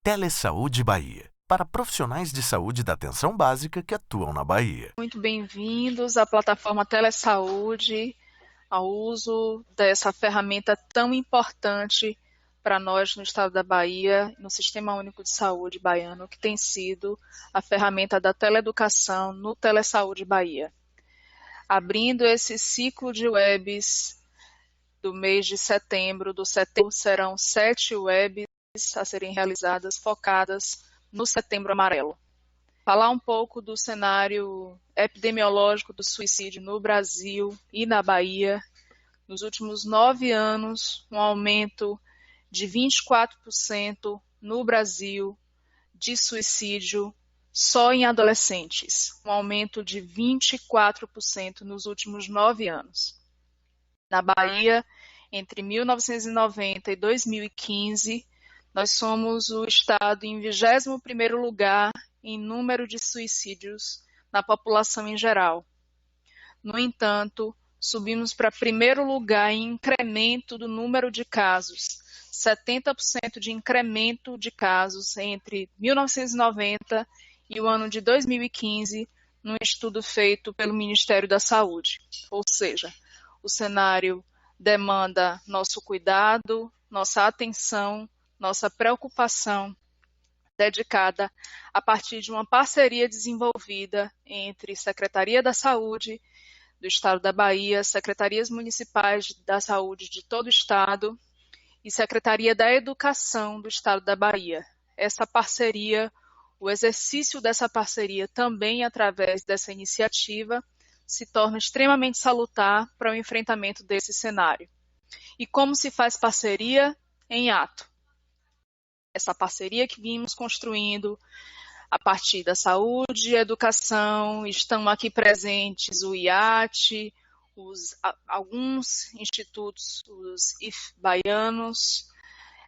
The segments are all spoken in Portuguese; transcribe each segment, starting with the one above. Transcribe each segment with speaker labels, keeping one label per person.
Speaker 1: Telesaúde Bahia, para profissionais de saúde da atenção básica que atuam na Bahia.
Speaker 2: Muito bem-vindos à plataforma Telesaúde, ao uso dessa ferramenta tão importante para nós no estado da Bahia, no Sistema Único de Saúde baiano, que tem sido a ferramenta da teleeducação no Telesaúde Bahia. Abrindo esse ciclo de webs do mês de setembro, serão 7 webs a serem realizadas focadas no Setembro Amarelo. Falar um pouco do cenário epidemiológico do suicídio no Brasil e na Bahia. Nos últimos 9 anos, um aumento de 24% no Brasil de suicídio só em adolescentes. Um aumento de 24% nos últimos 9 anos. Na Bahia, entre 1990 e 2015, nós somos o estado em 21º lugar em número de suicídios na população em geral. No entanto, subimos para primeiro lugar em incremento do número de casos, 70% de incremento de casos entre 1990 e o ano de 2015, num estudo feito pelo Ministério da Saúde. Ou seja, o cenário demanda nosso cuidado, nossa atenção, nossa preocupação dedicada a partir de uma parceria desenvolvida entre Secretaria da Saúde do Estado da Bahia, Secretarias Municipais da Saúde de todo o Estado e Secretaria da Educação do Estado da Bahia. Essa parceria, o exercício dessa parceria também através dessa iniciativa, se torna extremamente salutar para o enfrentamento desse cenário. E como se faz parceria? Em ato. Essa parceria que vimos construindo a partir da saúde e educação, estão aqui presentes o IAT, alguns institutos, os IF baianos,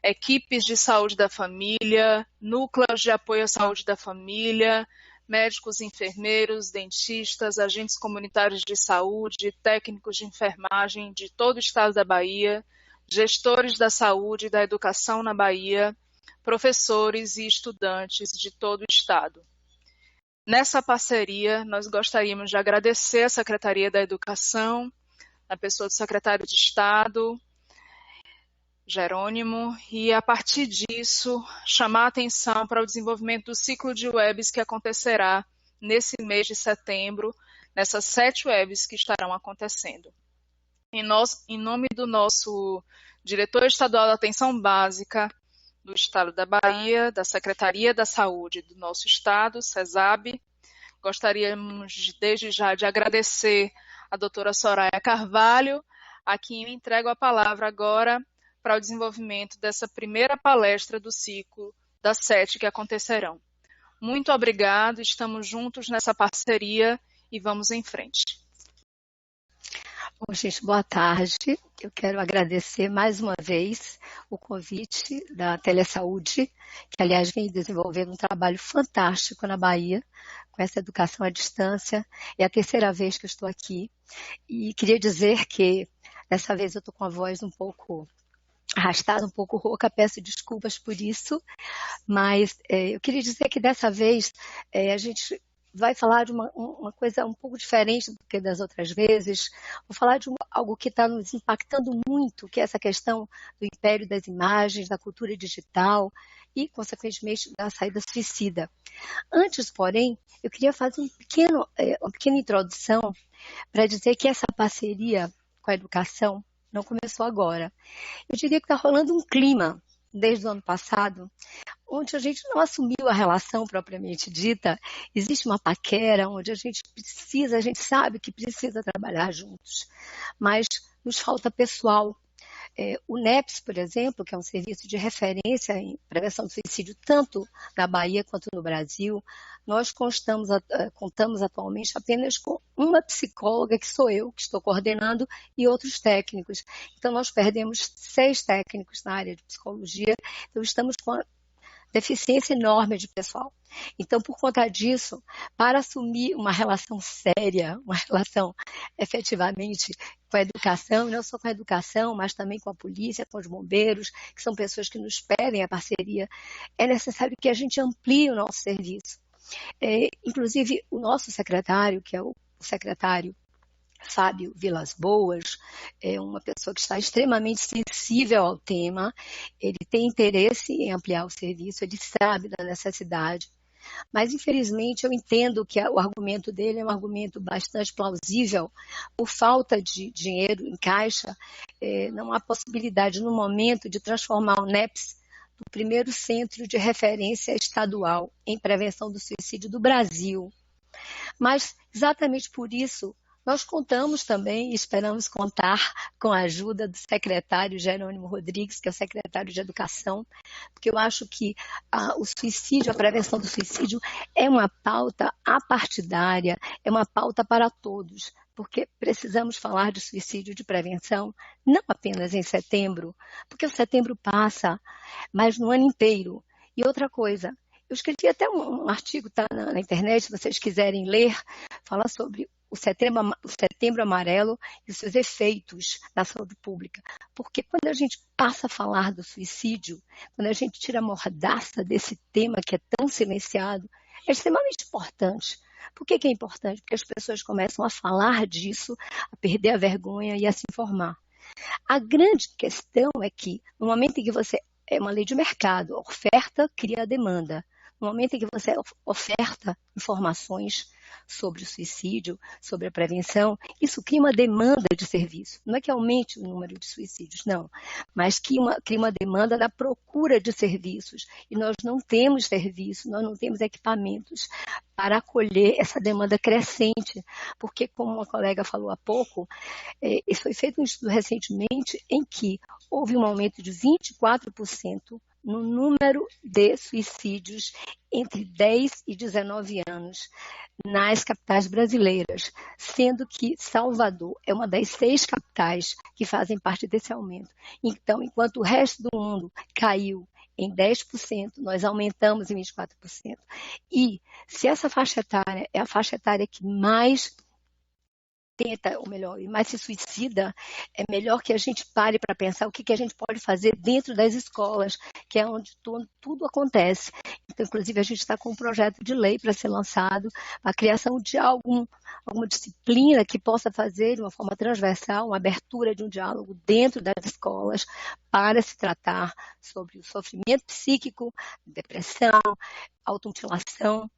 Speaker 2: equipes de saúde da família, núcleos de apoio à saúde da família, médicos, enfermeiros, dentistas, agentes comunitários de saúde, técnicos de enfermagem de todo o estado da Bahia, gestores da saúde e da educação na Bahia, professores e estudantes de todo o estado. Nessa parceria, nós gostaríamos de agradecer à Secretaria da Educação, a pessoa do secretário de Estado, Jerônimo, e a partir disso, chamar a atenção para o desenvolvimento do ciclo de webs que acontecerá nesse mês de setembro, nessas 7 webs que estarão acontecendo. Em nome do nosso diretor estadual da Atenção Básica, do Estado da Bahia, da Secretaria da Saúde do nosso Estado, CESAB. Gostaríamos, desde já, de agradecer a doutora Soraya Carvalho, a quem eu entrego a palavra agora para o desenvolvimento dessa primeira palestra do ciclo das 7 que acontecerão. Muito obrigado, estamos juntos nessa parceria e vamos em frente.
Speaker 3: Bom, gente, boa tarde. Eu quero agradecer mais uma vez o convite da Telesaúde, que, aliás, vem desenvolvendo um trabalho fantástico na Bahia, com essa educação à distância. É a terceira vez que eu estou aqui. E queria dizer que, dessa vez, eu estou com a voz um pouco arrastada, um pouco rouca, peço desculpas por isso, mas eu queria dizer que, dessa vez, a gente vai falar de uma coisa um pouco diferente do que das outras vezes. Vou falar de algo que está nos impactando muito, que é essa questão do império das imagens, da cultura digital e, consequentemente, da saída suicida. Antes, porém, eu queria fazer uma pequena introdução para dizer que essa parceria com a educação não começou agora. Eu diria que está rolando um clima desde o ano passado, onde a gente não assumiu a relação propriamente dita, existe uma paquera onde a gente sabe que precisa trabalhar juntos, mas nos falta pessoal. O NEPS, por exemplo, que é um serviço de referência em prevenção do suicídio, tanto na Bahia quanto no Brasil, nós contamos atualmente apenas com uma psicóloga, que sou eu, que estou coordenando, e outros técnicos. Então, nós perdemos 6 técnicos na área de psicologia, então estamos com deficiência enorme de pessoal. Então, por conta disso, para assumir uma relação séria, uma relação efetivamente com a educação, não só com a educação, mas também com a polícia, com os bombeiros, que são pessoas que nos pedem a parceria, é necessário que a gente amplie o nosso serviço. Inclusive, o nosso secretário, que é o secretário Fábio Vilas Boas, é uma pessoa que está extremamente sensível ao tema, ele tem interesse em ampliar o serviço, ele sabe da necessidade, mas infelizmente eu entendo que o argumento dele é um argumento bastante plausível, por falta de dinheiro em caixa, não há possibilidade no momento de transformar o NEPS no primeiro centro de referência estadual em prevenção do suicídio do Brasil. Mas exatamente por isso, nós contamos também e esperamos contar com a ajuda do secretário Jerônimo Rodrigues, que é o secretário de Educação, porque eu acho que o suicídio, a prevenção do suicídio é uma pauta apartidária, é uma pauta para todos, porque precisamos falar de suicídio de prevenção não apenas em setembro, porque o setembro passa, mas no ano inteiro. E outra coisa, eu escrevi até um artigo, tá, na internet, se vocês quiserem ler, fala sobre o setembro amarelo e os seus efeitos na saúde pública. Porque quando a gente passa a falar do suicídio, quando a gente tira a mordaça desse tema que é tão silenciado, é extremamente importante. Por que é importante? Porque as pessoas começam a falar disso, a perder a vergonha e a se informar. A grande questão é que, no momento em que você é uma lei de mercado, a oferta cria a demanda. No momento em que você oferta informações sobre o suicídio, sobre a prevenção, isso cria uma demanda de serviço. Não é que aumente o número de suicídios, não, mas cria uma demanda da procura de serviços. E nós não temos serviço, nós não temos equipamentos para acolher essa demanda crescente, porque, como uma colega falou há pouco, isso foi feito um estudo recentemente em que houve um aumento de 24% no número de suicídios entre 10 e 19 anos nas capitais brasileiras, sendo que Salvador é uma das 6 capitais que fazem parte desse aumento. Então, enquanto o resto do mundo caiu em 10%, nós aumentamos em 24%. E se essa faixa etária é a faixa etária que mais tenta, ou melhor, e mais se suicida, é melhor que a gente pare para pensar o que a gente pode fazer dentro das escolas, que é onde tudo acontece. Então, inclusive, a gente está com um projeto de lei para ser lançado, a criação de alguma disciplina que possa fazer de uma forma transversal, uma abertura de um diálogo dentro das escolas para se tratar sobre o sofrimento psíquico, depressão, automutilação,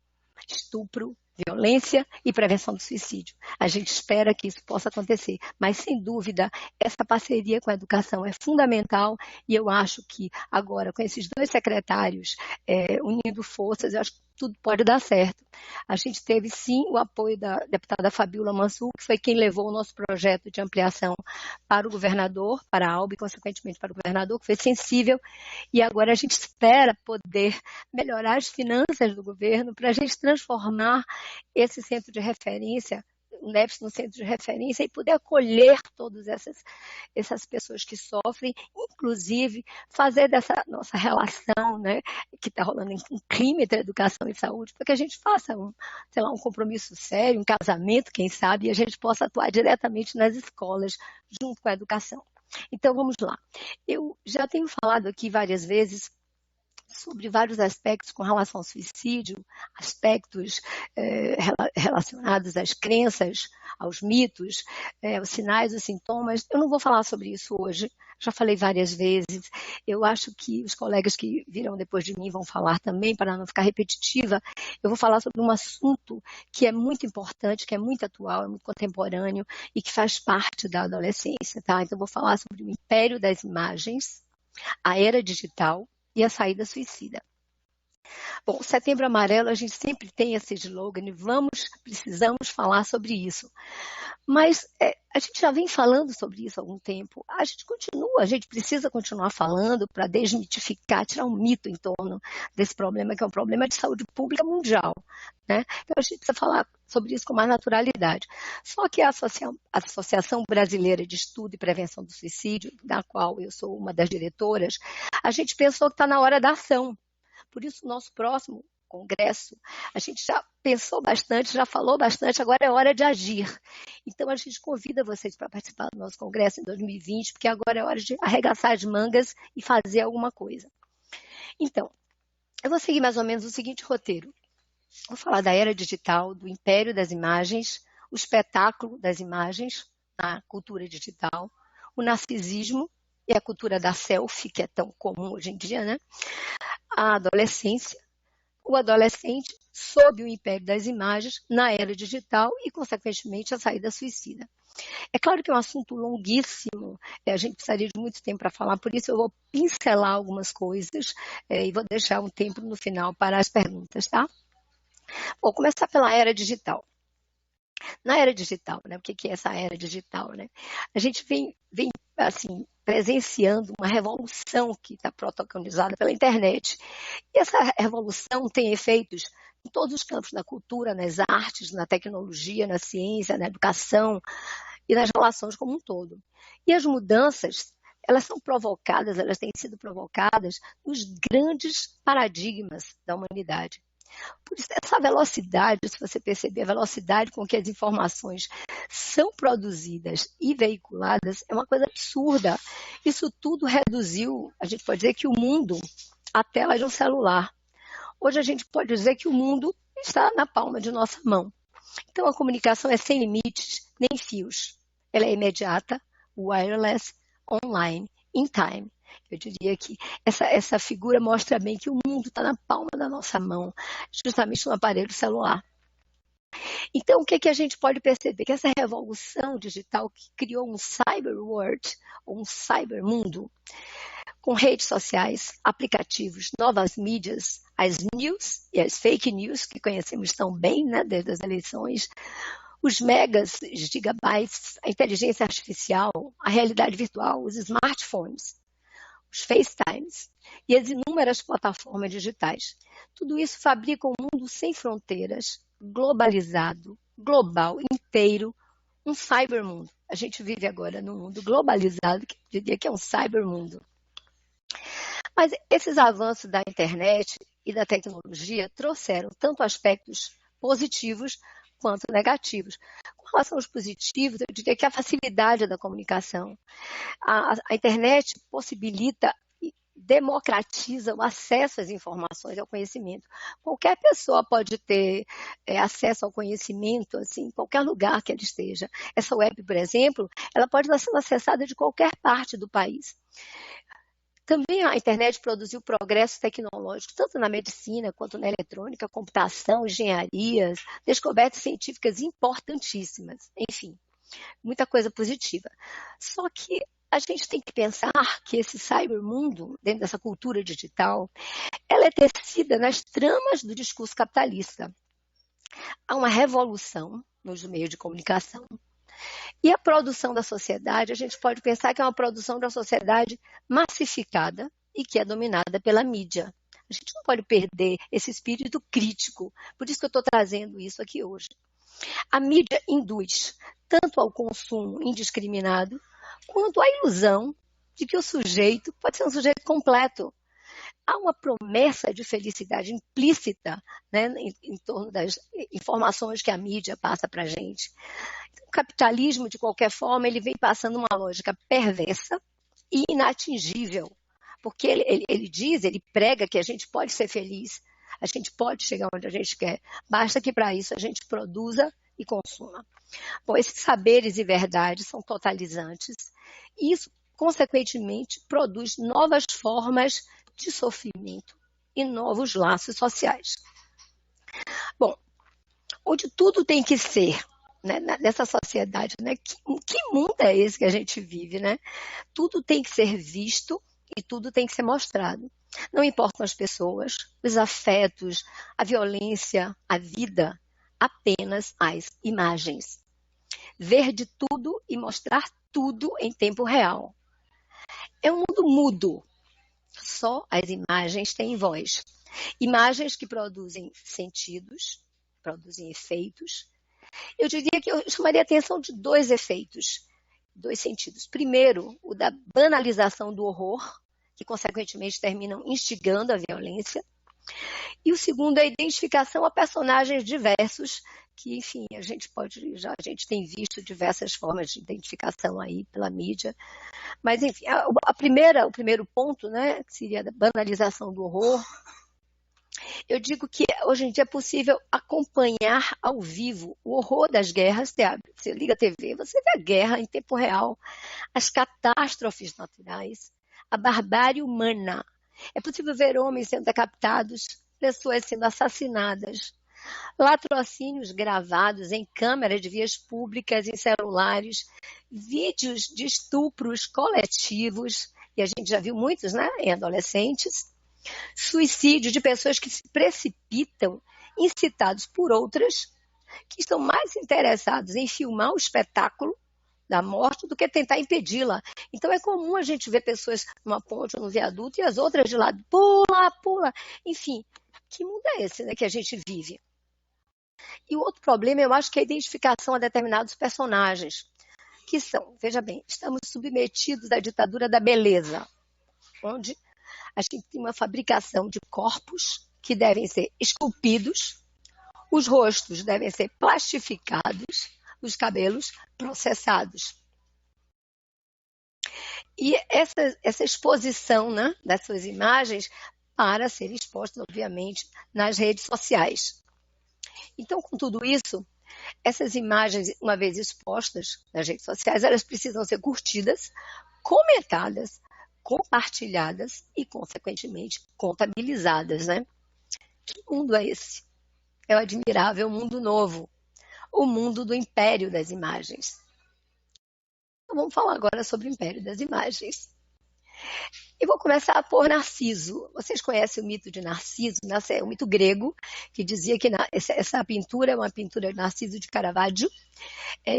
Speaker 3: estupro, violência e prevenção do suicídio. A gente espera que isso possa acontecer, mas sem dúvida essa parceria com a educação é fundamental e eu acho que agora com esses 2 secretários unindo forças, eu acho que tudo pode dar certo. A gente teve sim o apoio da deputada Fabíola Mansur, que foi quem levou o nosso projeto de ampliação para o governador, para a ALB e consequentemente para o governador, que foi sensível, e agora a gente espera poder melhorar as finanças do governo para a gente transformar esse centro de referência, o NEPS no centro de referência e poder acolher todas essas pessoas que sofrem, inclusive fazer dessa nossa relação, né, que está rolando um clima entre educação e saúde, para que a gente faça um compromisso sério, um casamento, quem sabe, e a gente possa atuar diretamente nas escolas, junto com a educação. Então, vamos lá. Eu já tenho falado aqui várias vezes sobre vários aspectos com relação ao suicídio, aspectos relacionados às crenças, aos mitos, os sinais, os sintomas. Eu não vou falar sobre isso hoje, já falei várias vezes. Eu acho que os colegas que virão depois de mim vão falar também, para não ficar repetitiva. Eu vou falar sobre um assunto que é muito importante, que é muito atual, é muito contemporâneo e que faz parte da adolescência, tá? Então, eu vou falar sobre o império das imagens, a era digital e a saída suicida. Bom, o Setembro Amarelo, a gente sempre tem esse slogan, precisamos falar sobre isso. Mas a gente já vem falando sobre isso há algum tempo. A gente precisa continuar falando para desmitificar, tirar um mito em torno desse problema, que é um problema de saúde pública mundial, né? Então, a gente precisa falar sobre isso com mais naturalidade. Só que a Associação Brasileira de Estudo e Prevenção do Suicídio, da qual eu sou uma das diretoras, a gente pensou que está na hora da ação. Por isso, o nosso próximo congresso, a gente já pensou bastante, já falou bastante, agora é hora de agir. Então, a gente convida vocês para participar do nosso congresso em 2020, porque agora é hora de arregaçar as mangas e fazer alguma coisa. Então, eu vou seguir mais ou menos o seguinte roteiro. Vou falar da era digital, do império das imagens, o espetáculo das imagens na cultura digital, o narcisismo e a cultura da selfie, que é tão comum hoje em dia, né? A adolescência, o adolescente sob o império das imagens na era digital e, consequentemente, a saída suicida. É claro que é um assunto longuíssimo, a gente precisaria de muito tempo para falar, por isso eu vou pincelar algumas coisas e vou deixar um tempo no final para as perguntas, tá? Vou começar pela era digital. Na era digital, né? O que é essa era digital, né? A gente vem assim, presenciando uma revolução que está protagonizada pela internet. E essa revolução tem efeitos em todos os campos da cultura, nas artes, na tecnologia, na ciência, na educação e nas relações como um todo. E as mudanças, elas são provocadas, elas têm sido provocadas nos grandes paradigmas da humanidade. Por isso, essa velocidade, se você perceber, a velocidade com que as informações são produzidas e veiculadas é uma coisa absurda. Isso tudo reduziu, a gente pode dizer que o mundo, à tela de um celular. Hoje a gente pode dizer que o mundo está na palma de nossa mão. Então a comunicação é sem limites, nem fios. Ela é imediata, wireless, online, in time. Eu diria que essa figura mostra bem que o mundo está na palma da nossa mão, justamente no aparelho celular. Então, o que a gente pode perceber? Que essa revolução digital que criou um cyber world, ou um cyber mundo, com redes sociais, aplicativos, novas mídias, as news e as fake news, que conhecemos tão bem, né, desde as eleições, os megas, os gigabytes, a inteligência artificial, a realidade virtual, os smartphones, os FaceTimes e as inúmeras plataformas digitais. Tudo isso fabrica um mundo sem fronteiras, globalizado, global, inteiro, um cybermundo. A gente vive agora num mundo globalizado, que eu diria que é um cybermundo. Mas esses avanços da internet e da tecnologia trouxeram tanto aspectos positivos quanto negativos. Com relação aos positivos, eu diria que a facilidade da comunicação. A internet possibilita e democratiza o acesso às informações e ao conhecimento. Qualquer pessoa pode ter acesso ao conhecimento, assim, em qualquer lugar que ela esteja. Essa web, por exemplo, ela pode estar sendo acessada de qualquer parte do país. Também a internet produziu progresso tecnológico, tanto na medicina quanto na eletrônica, computação, engenharias, descobertas científicas importantíssimas, enfim, muita coisa positiva. Só que a gente tem que pensar que esse cybermundo, dentro dessa cultura digital, ela é tecida nas tramas do discurso capitalista. Há uma revolução nos meios de comunicação. E a produção da sociedade, a gente pode pensar que é uma produção da sociedade massificada e que é dominada pela mídia. A gente não pode perder esse espírito crítico, por isso que eu estou trazendo isso aqui hoje. A mídia induz tanto ao consumo indiscriminado, quanto à ilusão de que o sujeito pode ser um sujeito completo. Há uma promessa de felicidade implícita, né, em torno das informações que a mídia passa para a gente. O capitalismo, de qualquer forma, ele vem passando uma lógica perversa e inatingível, porque ele prega que a gente pode ser feliz, a gente pode chegar onde a gente quer, basta que para isso a gente produza e consuma. Bom, esses saberes e verdades são totalizantes e isso, consequentemente, produz novas formas de sofrimento e novos laços sociais. Bom, onde tudo tem que ser, né, nessa sociedade, né? Que mundo é esse que a gente vive, né? Tudo tem que ser visto e tudo tem que ser mostrado. Não importam as pessoas, os afetos, a violência, a vida, apenas as imagens. Ver de tudo e mostrar tudo em tempo real. É um mundo mudo. Só as imagens têm voz. Imagens que produzem sentidos, produzem efeitos. Eu diria que eu chamaria a atenção de dois efeitos, dois sentidos. Primeiro, o da banalização do horror, que consequentemente terminam instigando a violência. E o segundo é a identificação a personagens diversos, que, enfim, a gente tem visto diversas formas de identificação aí pela mídia. Mas, enfim, o primeiro ponto, né, que seria a banalização do horror, eu digo que hoje em dia é possível acompanhar ao vivo o horror das guerras. Você liga a TV, você vê a guerra em tempo real, as catástrofes naturais, a barbárie humana. É possível ver homens sendo decapitados, pessoas sendo assassinadas, latrocínios gravados em câmeras de vias públicas, em celulares, vídeos de estupros coletivos, e a gente já viu muitos, né, em adolescentes, suicídio de pessoas que se precipitam, incitados por outras, que estão mais interessados em filmar o espetáculo da morte do que tentar impedi-la. Então é comum a gente ver pessoas numa ponte ou no viaduto e as outras de lado, pula, pula. Enfim, que mundo é esse, né, que a gente vive? E o outro problema, eu acho que é a identificação a determinados personagens, que são, veja bem, estamos submetidos à ditadura da beleza, onde a gente tem uma fabricação de corpos que devem ser esculpidos, os rostos devem ser plastificados, os cabelos processados. E essa exposição, né, dessas imagens para serem expostas, obviamente, nas redes sociais. Então, com tudo isso, essas imagens, uma vez expostas nas redes sociais, elas precisam ser curtidas, comentadas, compartilhadas e, consequentemente, contabilizadas, né? Que mundo é esse? É o admirável mundo novo, o mundo do império das imagens. Então, vamos falar agora sobre o império das imagens. E vou começar por Narciso. Vocês conhecem o mito de Narciso? É um mito grego, que dizia que essa pintura é uma pintura de Narciso de Caravaggio.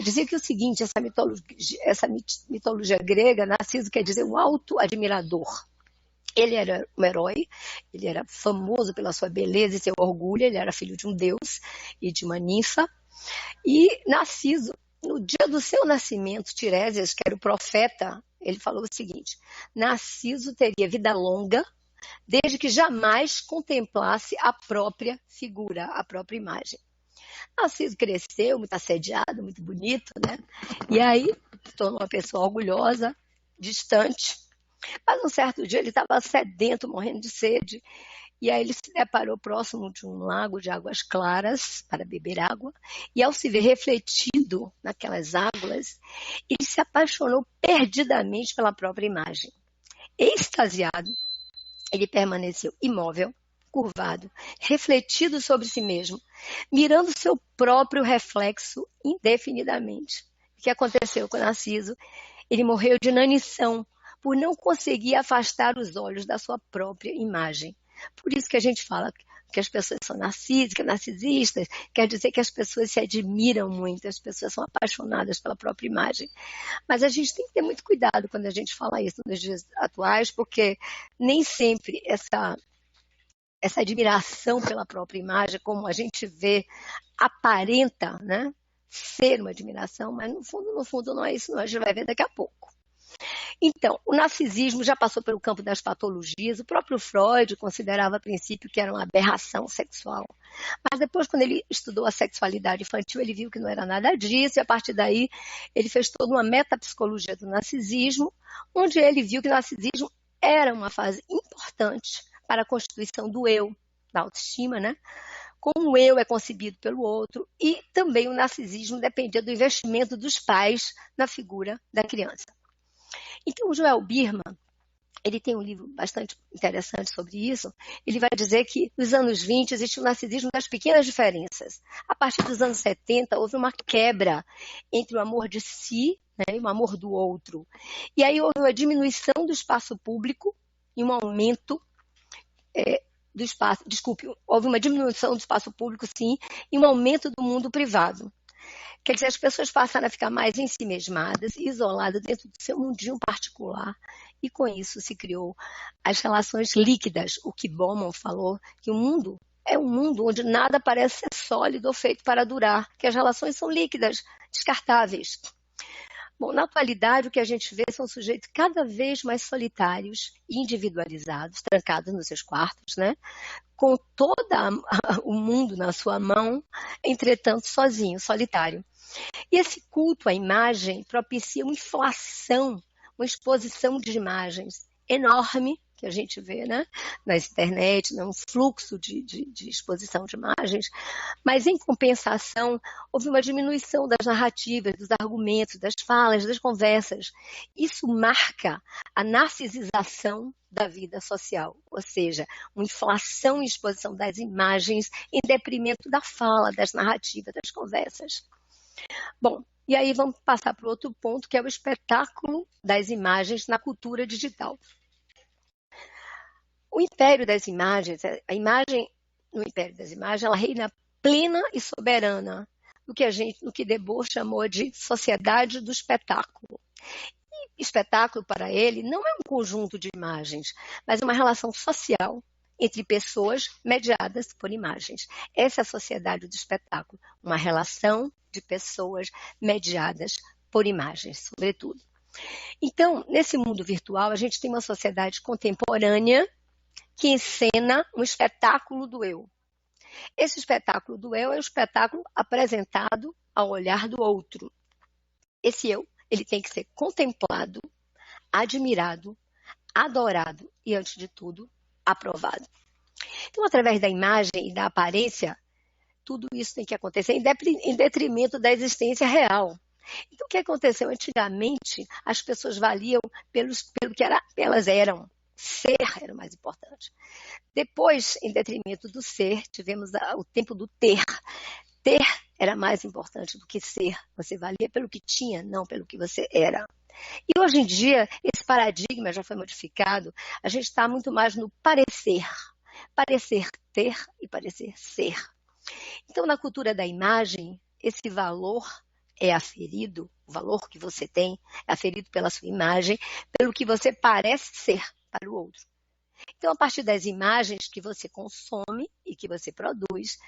Speaker 3: Dizia que o seguinte, essa mitologia grega, Narciso quer dizer um alto admirador. Ele era um herói, ele era famoso pela sua beleza e seu orgulho, ele era filho de um deus e de uma ninfa. E Narciso, no dia do seu nascimento, Tiresias, que era o profeta, ele falou o seguinte: Narciso teria vida longa, desde que jamais contemplasse a própria figura, a própria imagem. Narciso cresceu, muito assediado, muito bonito, né? E aí, se tornou uma pessoa orgulhosa, distante. Mas um certo dia ele estava sedento, morrendo de sede. E aí ele se deparou próximo de um lago de águas claras para beber água. E ao se ver refletido naquelas águas, ele se apaixonou perdidamente pela própria imagem. Extasiado, ele permaneceu imóvel, curvado, refletido sobre si mesmo, mirando seu próprio reflexo indefinidamente. O que aconteceu com Narciso? Ele morreu de inanição por não conseguir afastar os olhos da sua própria imagem. Por isso que a gente fala que as pessoas são narcisistas, quer dizer que as pessoas se admiram muito, as pessoas são apaixonadas pela própria imagem. Mas a gente tem que ter muito cuidado quando a gente fala isso nos dias atuais, porque nem sempre essa admiração pela própria imagem, como a gente vê, aparenta, né, ser uma admiração, mas no fundo não é isso, não. A gente vai ver daqui a pouco. Então, o narcisismo já passou pelo campo das patologias. O próprio Freud considerava a princípio que era uma aberração sexual. Mas depois, quando ele estudou a sexualidade infantil, ele viu que não era nada disso, e a partir daí ele fez toda uma metapsicologia do narcisismo, onde ele viu que o narcisismo era uma fase importante para a constituição do eu, da autoestima, né? Como o eu é concebido pelo outro, e também o narcisismo dependia do investimento dos pais na figura da criança. Então, o Joel Birman, ele tem um livro bastante interessante sobre isso. Ele vai dizer que nos anos 20 existe o narcisismo das pequenas diferenças. A partir dos anos 70, houve uma quebra entre o amor de si, né, e o amor do outro. E aí houve uma diminuição do espaço público e um aumento do espaço... houve uma diminuição do espaço público, sim, e um aumento do mundo privado. Quer dizer, as pessoas passaram a ficar mais ensimesmadas, isoladas dentro do seu mundinho particular, e com isso se criou as relações líquidas. O que Bauman falou, que o mundo é um mundo onde nada parece ser sólido ou feito para durar, que as relações são líquidas, descartáveis. Bom, na atualidade, o que a gente vê são sujeitos cada vez mais solitários, individualizados, trancados nos seus quartos, né? Com todo o mundo na sua mão, entretanto sozinho, solitário. E esse culto à imagem propicia uma inflação, uma exposição de imagens enorme, que a gente vê, né, na internet, né, um fluxo de exposição de imagens, mas em compensação houve uma diminuição das narrativas, dos argumentos, das falas, das conversas. Isso marca a narcisização da vida social, ou seja, uma inflação e exposição das imagens em detrimento da fala, das narrativas, das conversas. Bom, e aí vamos passar para o outro ponto, que é o espetáculo das imagens na cultura digital. O império das imagens, a imagem no império das imagens, ela reina plena e soberana, no que Debord chamou de sociedade do espetáculo. E espetáculo, para ele, não é um conjunto de imagens, mas uma relação social entre pessoas mediadas por imagens. Essa é a sociedade do espetáculo, uma relação de pessoas mediadas por imagens, sobretudo. Então, nesse mundo virtual, a gente tem uma sociedade contemporânea que encena um espetáculo do eu. Esse espetáculo do eu é um espetáculo apresentado ao olhar do outro. Esse eu, ele tem que ser contemplado, admirado, adorado e, antes de tudo, aprovado. Então, através da imagem e da aparência, tudo isso tem que acontecer em detrimento da existência real. Então, o que aconteceu? Antigamente, as pessoas valiam pelo que elas eram. Ser era o mais importante. Depois, em detrimento do ser, tivemos o tempo do ter. Ter era mais importante do que ser. Você valia pelo que tinha, não pelo que você era. E hoje em dia, esse paradigma já foi modificado. A gente está muito mais no parecer. Parecer ter e parecer ser. Então, na cultura da imagem, esse valor é aferido, o valor que você tem é aferido pela sua imagem, pelo que você parece ser para o outro. Então, a partir das imagens que você consome e que você produz,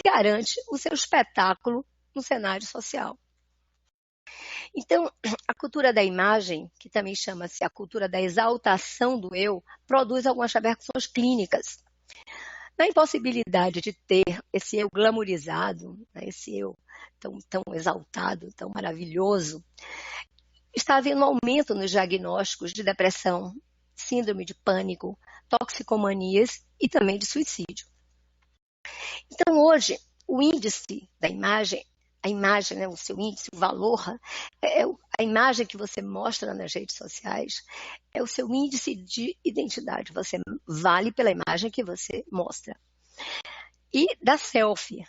Speaker 3: garante o seu espetáculo no cenário social. Então, a cultura da imagem, que também chama-se a cultura da exaltação do eu, produz algumas repercussões clínicas. Na impossibilidade de ter esse eu glamourizado, né, esse eu tão exaltado, tão maravilhoso, está havendo um aumento nos diagnósticos de depressão, síndrome de pânico, toxicomanias e também de suicídio. Então, hoje, o índice da imagem, a imagem, né, o seu índice, o valor, a imagem que você mostra nas redes sociais, é o seu índice de identidade. Você vale pela imagem que você mostra. E da selfie,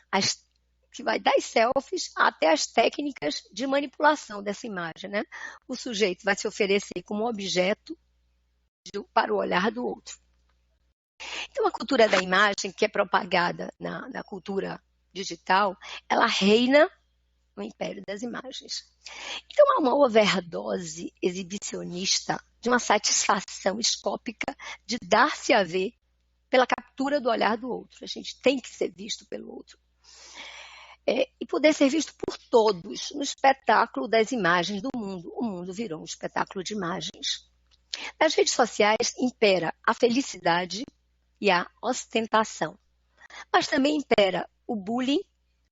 Speaker 3: que vai das selfies até as técnicas de manipulação dessa imagem, né? O sujeito vai se oferecer como objeto para o olhar do outro. Então, a cultura da imagem, que é propagada na cultura digital, ela reina no império das imagens. Então, há uma overdose exibicionista de uma satisfação escópica de dar-se a ver pela captura do olhar do outro. A gente tem que ser visto pelo outro. E poder ser visto por todos no espetáculo das imagens do mundo. O mundo virou um espetáculo de imagens. Nas redes sociais impera a felicidade e a ostentação. Mas também impera o bullying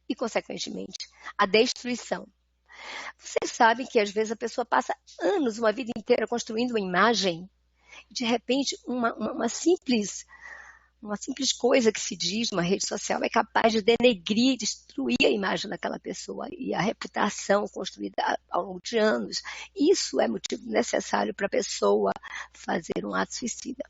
Speaker 3: e, consequentemente, a destruição. Vocês sabem que, às vezes, a pessoa passa anos, uma vida inteira, construindo uma imagem e, de repente, uma simples coisa que se diz numa rede social é capaz de denegrir, destruir a imagem daquela pessoa e a reputação construída ao longo de anos. Isso é motivo necessário para a pessoa fazer um ato suicida.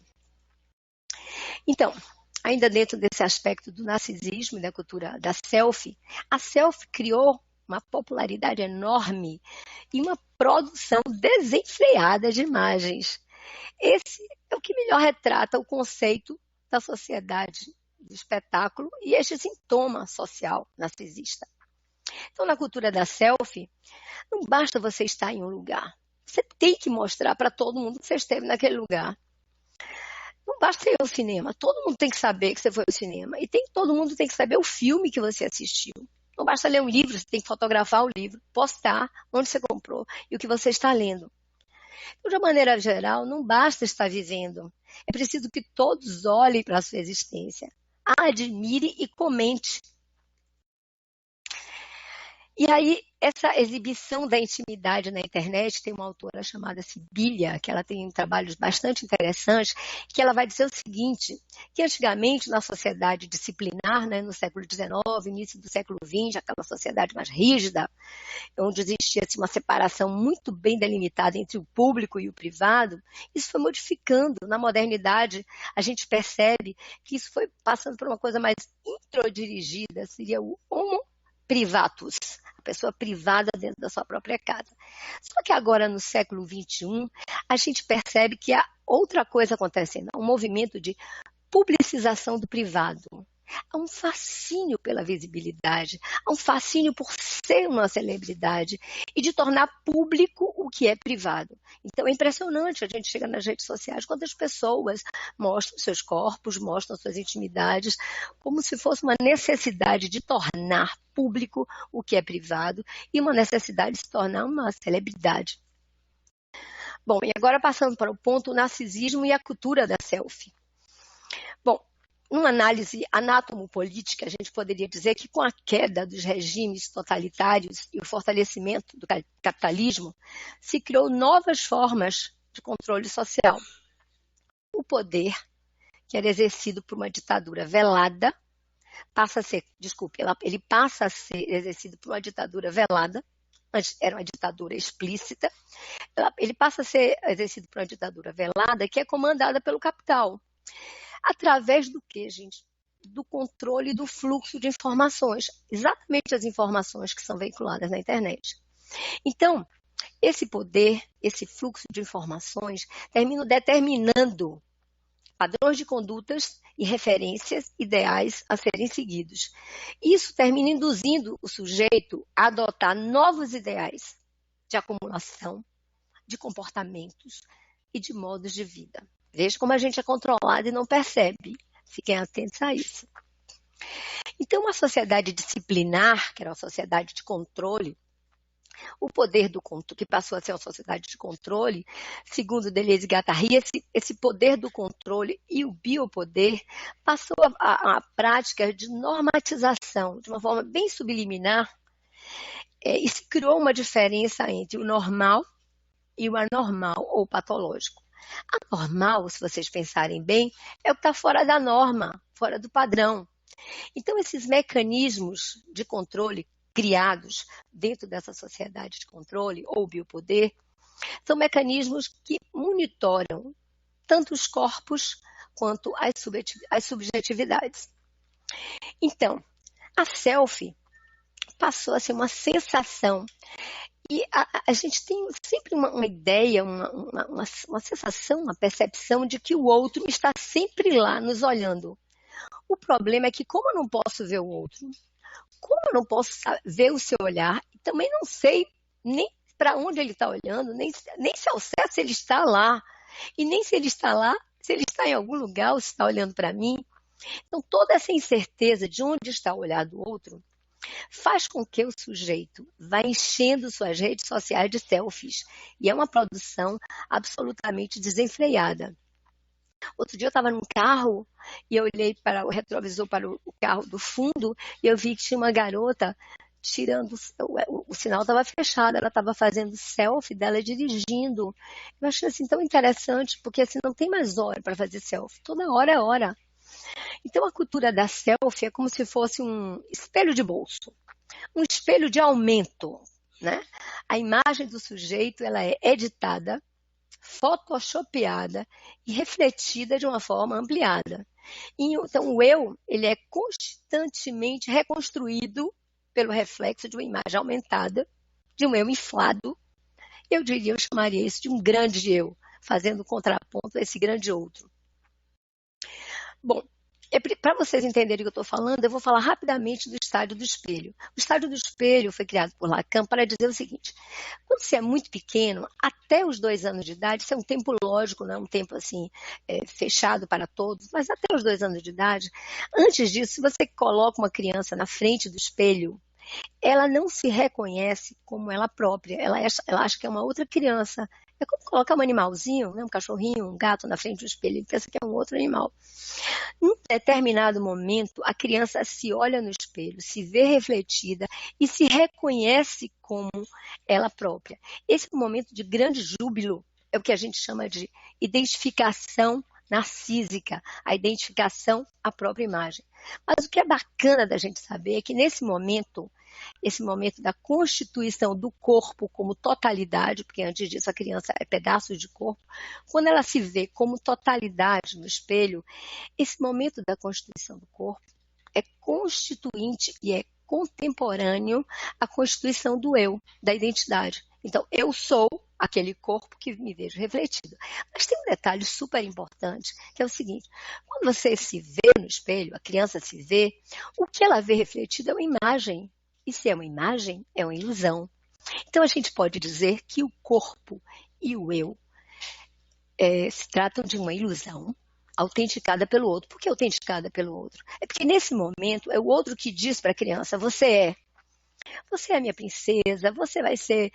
Speaker 3: Então, ainda dentro desse aspecto do narcisismo e da cultura da selfie, a selfie criou uma popularidade enorme e uma produção desenfreada de imagens. Esse é o que melhor retrata o conceito da sociedade do espetáculo e este sintoma social narcisista. Então, na cultura da selfie, não basta você estar em um lugar. Você tem que mostrar para todo mundo que você esteve naquele lugar. Não basta ir ao cinema. Todo mundo tem que saber que você foi ao cinema. E todo mundo tem que saber o filme que você assistiu. Não basta ler um livro, você tem que fotografar o livro, postar onde você comprou e o que você está lendo. Então, de uma maneira geral, não basta estar vivendo. É preciso que todos olhem para a sua existência, admire e comente. E aí, essa exibição da intimidade na internet, tem uma autora chamada Sibília, que ela tem trabalhos bastante interessantes, que ela vai dizer o seguinte, que antigamente na sociedade disciplinar, né, no século XIX, início do século XX, aquela sociedade mais rígida, onde existia assim, uma separação muito bem delimitada entre o público e o privado, isso foi modificando. Na modernidade, a gente percebe que isso foi passando por uma coisa mais introdirigida, seria o homo privatus, a pessoa privada dentro da sua própria casa. Só que agora, no século XXI, a gente percebe que há outra coisa acontecendo, um movimento de publicização do privado. Há um fascínio pela visibilidade, há um fascínio por ser uma celebridade e de tornar público o que é privado. Então é impressionante, a gente chega nas redes sociais, quantas pessoas mostram seus corpos, mostram suas intimidades, como se fosse uma necessidade de tornar público o que é privado e uma necessidade de se tornar uma celebridade. Bom, e agora passando para o ponto, o narcisismo e a cultura da selfie. Bom, numa análise anatomopolítica, a gente poderia dizer que com a queda dos regimes totalitários e o fortalecimento do capitalismo, se criou novas formas de controle social. O poder, que era exercido por uma ditadura velada, ele passa a ser exercido por uma ditadura velada, antes era uma ditadura explícita, ele passa a ser exercido por uma ditadura velada que é comandada pelo capital. Através do quê, gente? Do controle do fluxo de informações. Exatamente as informações que são veiculadas na internet. Então, esse poder, esse fluxo de informações, termina determinando padrões de condutas e referências ideais a serem seguidos. Isso termina induzindo o sujeito a adotar novos ideais de acumulação, de comportamentos e de modos de vida. Veja como a gente é controlado e não percebe. Fiquem atentos a isso. Então, uma sociedade disciplinar, que era uma sociedade de controle, o poder do controle, que passou a ser uma sociedade de controle, segundo Deleuze e Guattari, esse poder do controle e o biopoder passou a prática de normatização, de uma forma bem subliminar, e se criou uma diferença entre o normal e o anormal ou patológico. Anormal, se vocês pensarem bem, é o que está fora da norma, fora do padrão. Então, esses mecanismos de controle criados dentro dessa sociedade de controle ou biopoder são mecanismos que monitoram tanto os corpos quanto as subjetividades. Então, a selfie passou a ser uma sensação. E a gente tem sempre uma ideia, uma sensação, uma percepção de que o outro está sempre lá nos olhando. O problema é que, como eu não posso ver o outro, como eu não posso ver o seu olhar, também não sei nem para onde ele está olhando, nem se ao certo se ele está lá, e nem se ele está lá, se ele está em algum lugar ou se está olhando para mim. Então, toda essa incerteza de onde está o olhar do outro faz com que o sujeito vá enchendo suas redes sociais de selfies. E é uma produção absolutamente desenfreada. Outro dia eu estava num carro e eu olhei para o retrovisor, para o carro do fundo, e eu vi que tinha uma garota tirando, o sinal estava fechado, ela estava fazendo selfie dela dirigindo. Eu achei assim tão interessante, porque assim não tem mais hora para fazer selfie, toda hora é hora. Então, a cultura da selfie é como se fosse um espelho de bolso, um espelho de aumento, né? A imagem do sujeito ela é editada, photoshopeada e refletida de uma forma ampliada. Então, o eu ele é constantemente reconstruído pelo reflexo de uma imagem aumentada, de um eu inflado. Eu chamaria isso de um grande eu, fazendo contraponto a esse grande outro. Bom, para vocês entenderem o que eu estou falando, eu vou falar rapidamente do estádio do espelho. O estádio do espelho foi criado por Lacan para dizer o seguinte: quando você é muito pequeno, até os 2 anos de idade, isso é um tempo lógico, não é um tempo assim fechado para todos, mas até os 2 anos de idade, antes disso, se você coloca uma criança na frente do espelho, ela não se reconhece como ela própria, ela acha que é uma outra criança. É como colocar um animalzinho, né, um cachorrinho, um gato na frente do espelho, ele pensa que é um outro animal. Num determinado momento, a criança se olha no espelho, se vê refletida e se reconhece como ela própria. Esse é um momento de grande júbilo, é o que a gente chama de identificação narcísica, a identificação à própria imagem. Mas o que é bacana da gente saber é que nesse momento, esse momento da constituição do corpo como totalidade, porque antes disso a criança é pedaço de corpo, quando ela se vê como totalidade no espelho, esse momento da constituição do corpo é constituinte e é contemporâneo à constituição do eu, da identidade. Então, eu sou aquele corpo que me vejo refletido. Mas tem um detalhe super importante, que é o seguinte, quando você se vê no espelho, a criança se vê, o que ela vê refletido é uma imagem. E se é uma imagem, é uma ilusão. Então, a gente pode dizer que o corpo e o eu se tratam de uma ilusão autenticada pelo outro. Por que autenticada pelo outro? É porque nesse momento é o outro que diz para a criança, você é minha princesa, você vai ser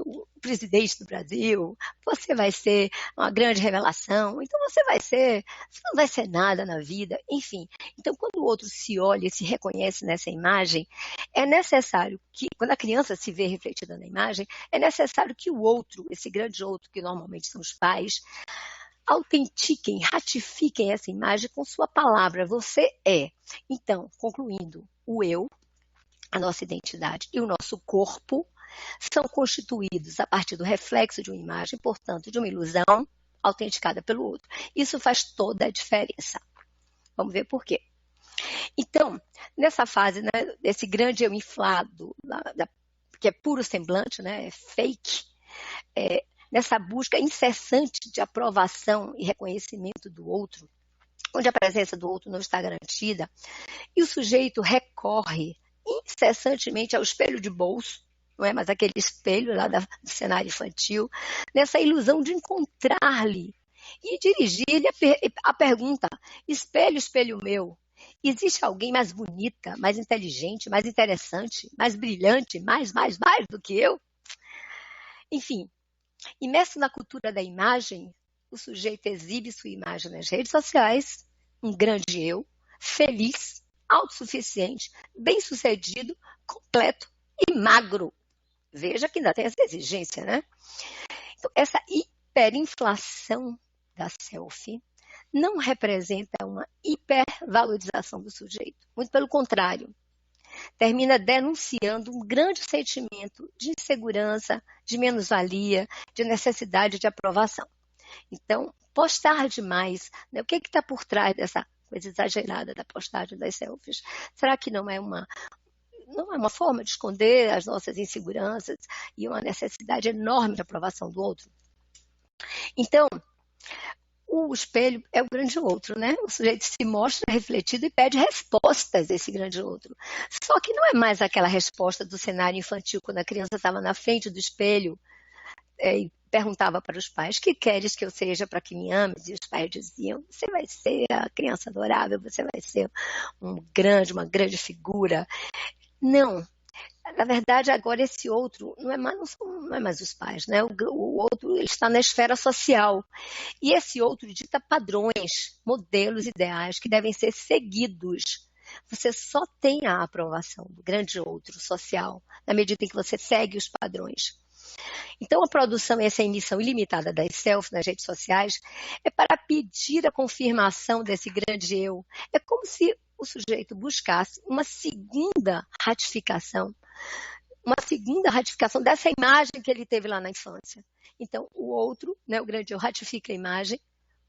Speaker 3: o presidente do Brasil, você vai ser uma grande revelação, então você não vai ser nada na vida, enfim. Então, quando o outro se olha e se reconhece nessa imagem, é necessário que, quando a criança se vê refletida na imagem, é necessário que o outro, esse grande outro, que normalmente são os pais, autentiquem, ratifiquem essa imagem com sua palavra, você é. Então, concluindo, o eu, a nossa identidade e o nosso corpo são constituídos a partir do reflexo de uma imagem, portanto, de uma ilusão autenticada pelo outro. Isso faz toda a diferença. Vamos ver por quê. Então, nessa fase, né, desse grande eu inflado, que é puro semblante, né, é fake, nessa busca incessante de aprovação e reconhecimento do outro, onde a presença do outro não está garantida, e o sujeito recorre incessantemente ao espelho de bolso, não é mais aquele espelho lá do cenário infantil, nessa ilusão de encontrar-lhe e dirigir-lhe a pergunta, espelho, espelho meu, existe alguém mais bonita, mais inteligente, mais interessante, mais brilhante, mais do que eu? Enfim, imerso na cultura da imagem, o sujeito exibe sua imagem nas redes sociais, um grande eu, feliz, autossuficiente, bem-sucedido, completo e magro. Veja que ainda tem essa exigência, né? Então, essa hiperinflação da selfie não representa uma hipervalorização do sujeito. Muito pelo contrário. Termina denunciando um grande sentimento de insegurança, de menos-valia, de necessidade de aprovação. Então, postar demais, né? O que está por trás dessa coisa exagerada da postagem das selfies? Será que não é uma forma de esconder as nossas inseguranças e uma necessidade enorme de aprovação do outro? Então, o espelho é o grande outro, né? O sujeito se mostra refletido e pede respostas desse grande outro. Só que não é mais aquela resposta do cenário infantil, quando a criança estava na frente do espelho e perguntava para os pais, que queres que eu seja para que me ames? E os pais diziam, você vai ser a criança adorável, você vai ser uma grande figura. Não. Na verdade, agora esse outro não é mais os pais, né? O outro ele está na esfera social. E esse outro dita padrões, modelos ideais que devem ser seguidos. Você só tem a aprovação do grande outro social na medida em que você segue os padrões. Então, a produção e essa emissão ilimitada das selfies nas redes sociais é para pedir a confirmação desse grande eu. É como se o sujeito buscasse uma segunda ratificação dessa imagem que ele teve lá na infância. Então, o outro, né, o grande eu, ratifica a imagem,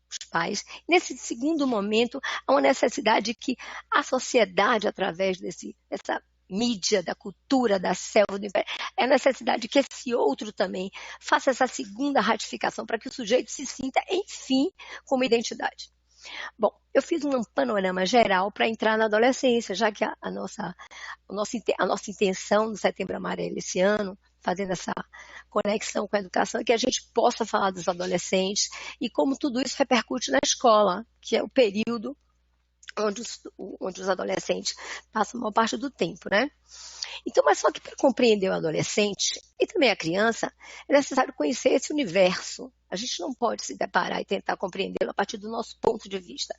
Speaker 3: os pais. Nesse segundo momento, há uma necessidade que a sociedade, através dessa mídia, da cultura, da selva, do império, é a necessidade que esse outro também faça essa segunda ratificação para que o sujeito se sinta, enfim, com uma identidade. Bom, eu fiz um panorama geral para entrar na adolescência, já que a nossa intenção no Setembro Amarelo esse ano, fazendo essa conexão com a educação, é que a gente possa falar dos adolescentes e como tudo isso repercute na escola, que é o período onde os adolescentes passam a maior parte do tempo, né? Então, mas só que para compreender o adolescente e também a criança, é necessário conhecer esse universo. A gente não pode se deparar e tentar compreendê-lo a partir do nosso ponto de vista.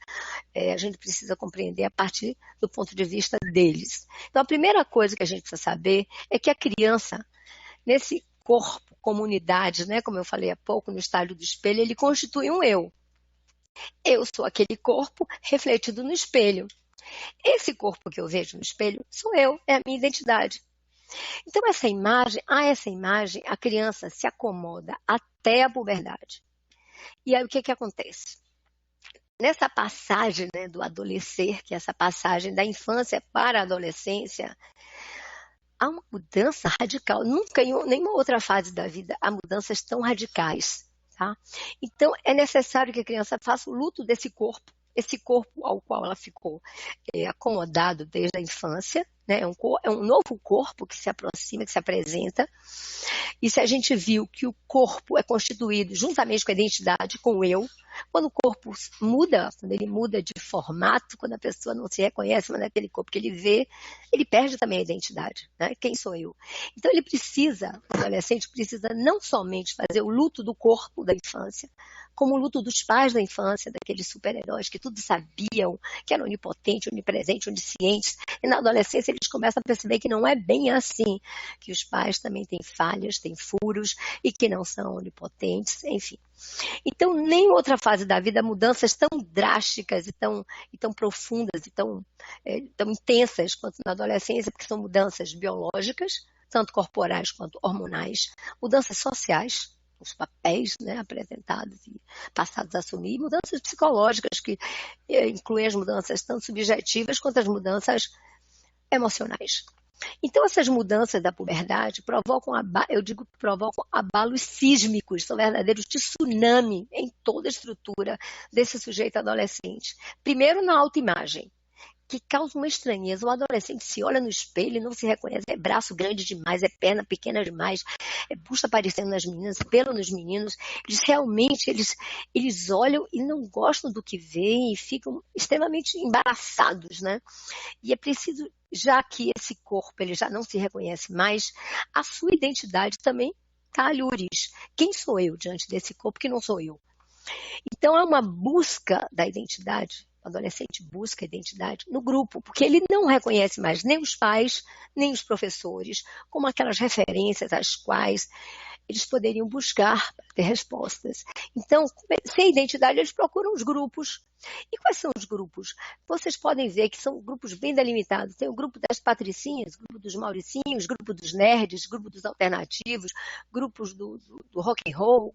Speaker 3: A gente precisa compreender a partir do ponto de vista deles. Então, a primeira coisa que a gente precisa saber é que a criança, nesse corpo, comunidade, né, como eu falei há pouco, no estágio do espelho, ele constitui um eu. Eu sou aquele corpo refletido no espelho. Esse corpo que eu vejo no espelho sou eu, é a minha identidade. Então, essa imagem, a criança se acomoda até a puberdade. E aí, o que acontece? Nessa passagem, né, do adolescer, que é essa passagem da infância para a adolescência, há uma mudança radical. Nunca em nenhuma outra fase da vida há mudanças tão radicais. Tá? Então, é necessário que a criança faça o luto desse corpo, esse corpo ao qual ela ficou acomodado desde a infância, né? É um novo corpo que se aproxima, que se apresenta. E se a gente viu que o corpo é constituído juntamente com a identidade, com o eu, quando o corpo muda, quando ele muda de formato, quando a pessoa não se reconhece mais naquele corpo que ele vê, ele perde também a identidade, né? Quem sou eu? Então o adolescente precisa não somente fazer o luto do corpo da infância, como o luto dos pais da infância, daqueles super-heróis que tudo sabiam, que eram onipotentes, onipresentes, oniscientes. E na adolescência eles começam a perceber que não é bem assim, que os pais também têm falhas, têm furos e que não são onipotentes, enfim. Então, nem em outra fase da vida, mudanças tão drásticas e tão profundas e tão intensas quanto na adolescência, porque são mudanças biológicas, tanto corporais quanto hormonais, mudanças sociais, os papéis, né, apresentados e passados a assumir, e mudanças psicológicas, que incluem as mudanças tanto subjetivas quanto as mudanças emocionais. Então, essas mudanças da puberdade provocam abalos sísmicos, são verdadeiros tsunami em toda a estrutura desse sujeito adolescente. Primeiro, na autoimagem, que causa uma estranheza. O adolescente se olha no espelho e não se reconhece. É braço grande demais, é perna pequena demais, é busto aparecendo nas meninas, pelo nos meninos. Eles olham e não gostam do que veem e ficam extremamente embaraçados, né? E é preciso, já que esse corpo ele já não se reconhece mais, a sua identidade também está a lures. Quem sou eu diante desse corpo que não sou eu? Então, há uma busca da identidade. O adolescente busca a identidade no grupo, porque ele não reconhece mais nem os pais, nem os professores, como aquelas referências às quais eles poderiam buscar para ter respostas. Então, sem identidade, eles procuram os grupos. E quais são os grupos? Vocês podem ver que são grupos bem delimitados. Tem o grupo das patricinhas, o grupo dos mauricinhos, o grupo dos nerds, o grupo dos alternativos, grupos do rock and roll,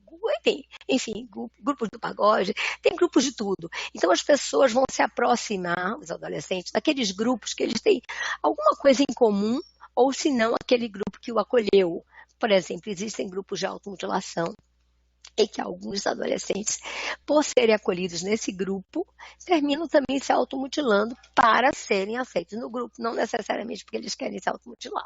Speaker 3: enfim, grupos do pagode, tem grupos de tudo. Então as pessoas vão se aproximar, os adolescentes, daqueles grupos que eles têm alguma coisa em comum, ou se não, aquele grupo que o acolheu. Por exemplo, existem grupos de automutilação, e que alguns adolescentes, por serem acolhidos nesse grupo, terminam também se automutilando para serem aceitos no grupo, não necessariamente porque eles querem se automutilar.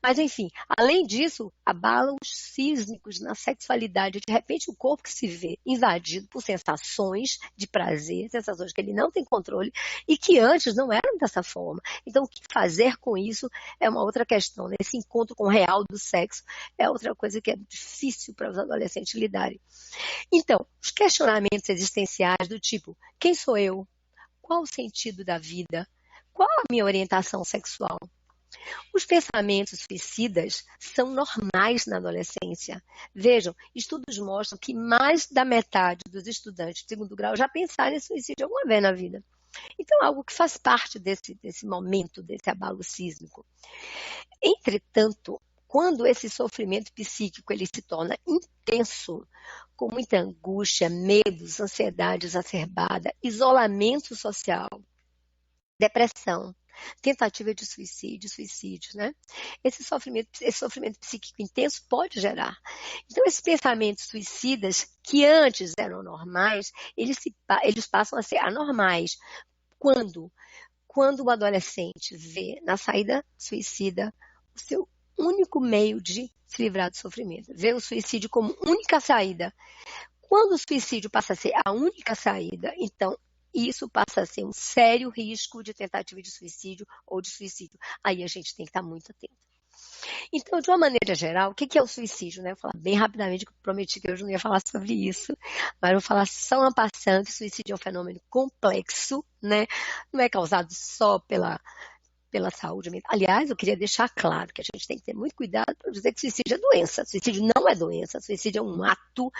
Speaker 3: Mas, enfim, além disso, abalam os sísmicos na sexualidade. De repente, o corpo que se vê invadido por sensações de prazer, sensações que ele não tem controle e que antes não eram dessa forma. Então, o que fazer com isso é uma outra questão. Esse encontro com o real do sexo é outra coisa que é difícil para os adolescentes lidarem. Então, os questionamentos existenciais do tipo: quem sou eu? Qual o sentido da vida? Qual a minha orientação sexual? Os pensamentos suicidas são normais na adolescência. Vejam, estudos mostram que mais da metade dos estudantes de segundo grau já pensaram em suicídio alguma vez na vida. Então, é algo que faz parte desse momento, desse abalo sísmico. Entretanto, quando esse sofrimento psíquico ele se torna intenso, com muita angústia, medos, ansiedade exacerbada, isolamento social, depressão, tentativa de suicídio, né? Esse sofrimento psíquico intenso pode gerar. Então, esses pensamentos suicidas, que antes eram normais, eles passam a ser anormais. Quando o adolescente vê na saída suicida o seu único meio de se livrar do sofrimento, vê o suicídio como única saída. Quando o suicídio passa a ser a única saída, então e isso passa a ser um sério risco de tentativa de suicídio ou de suicídio. Aí a gente tem que estar muito atento. Então, de uma maneira geral, o que é o suicídio? Né? Vou falar bem rapidamente, que eu prometi que hoje não ia falar sobre isso, mas vou falar só uma passando, que suicídio é um fenômeno complexo, né? Não é causado só pela saúde mental. Aliás, eu queria deixar claro que a gente tem que ter muito cuidado para dizer que suicídio é doença. Suicídio não é doença, suicídio é um ato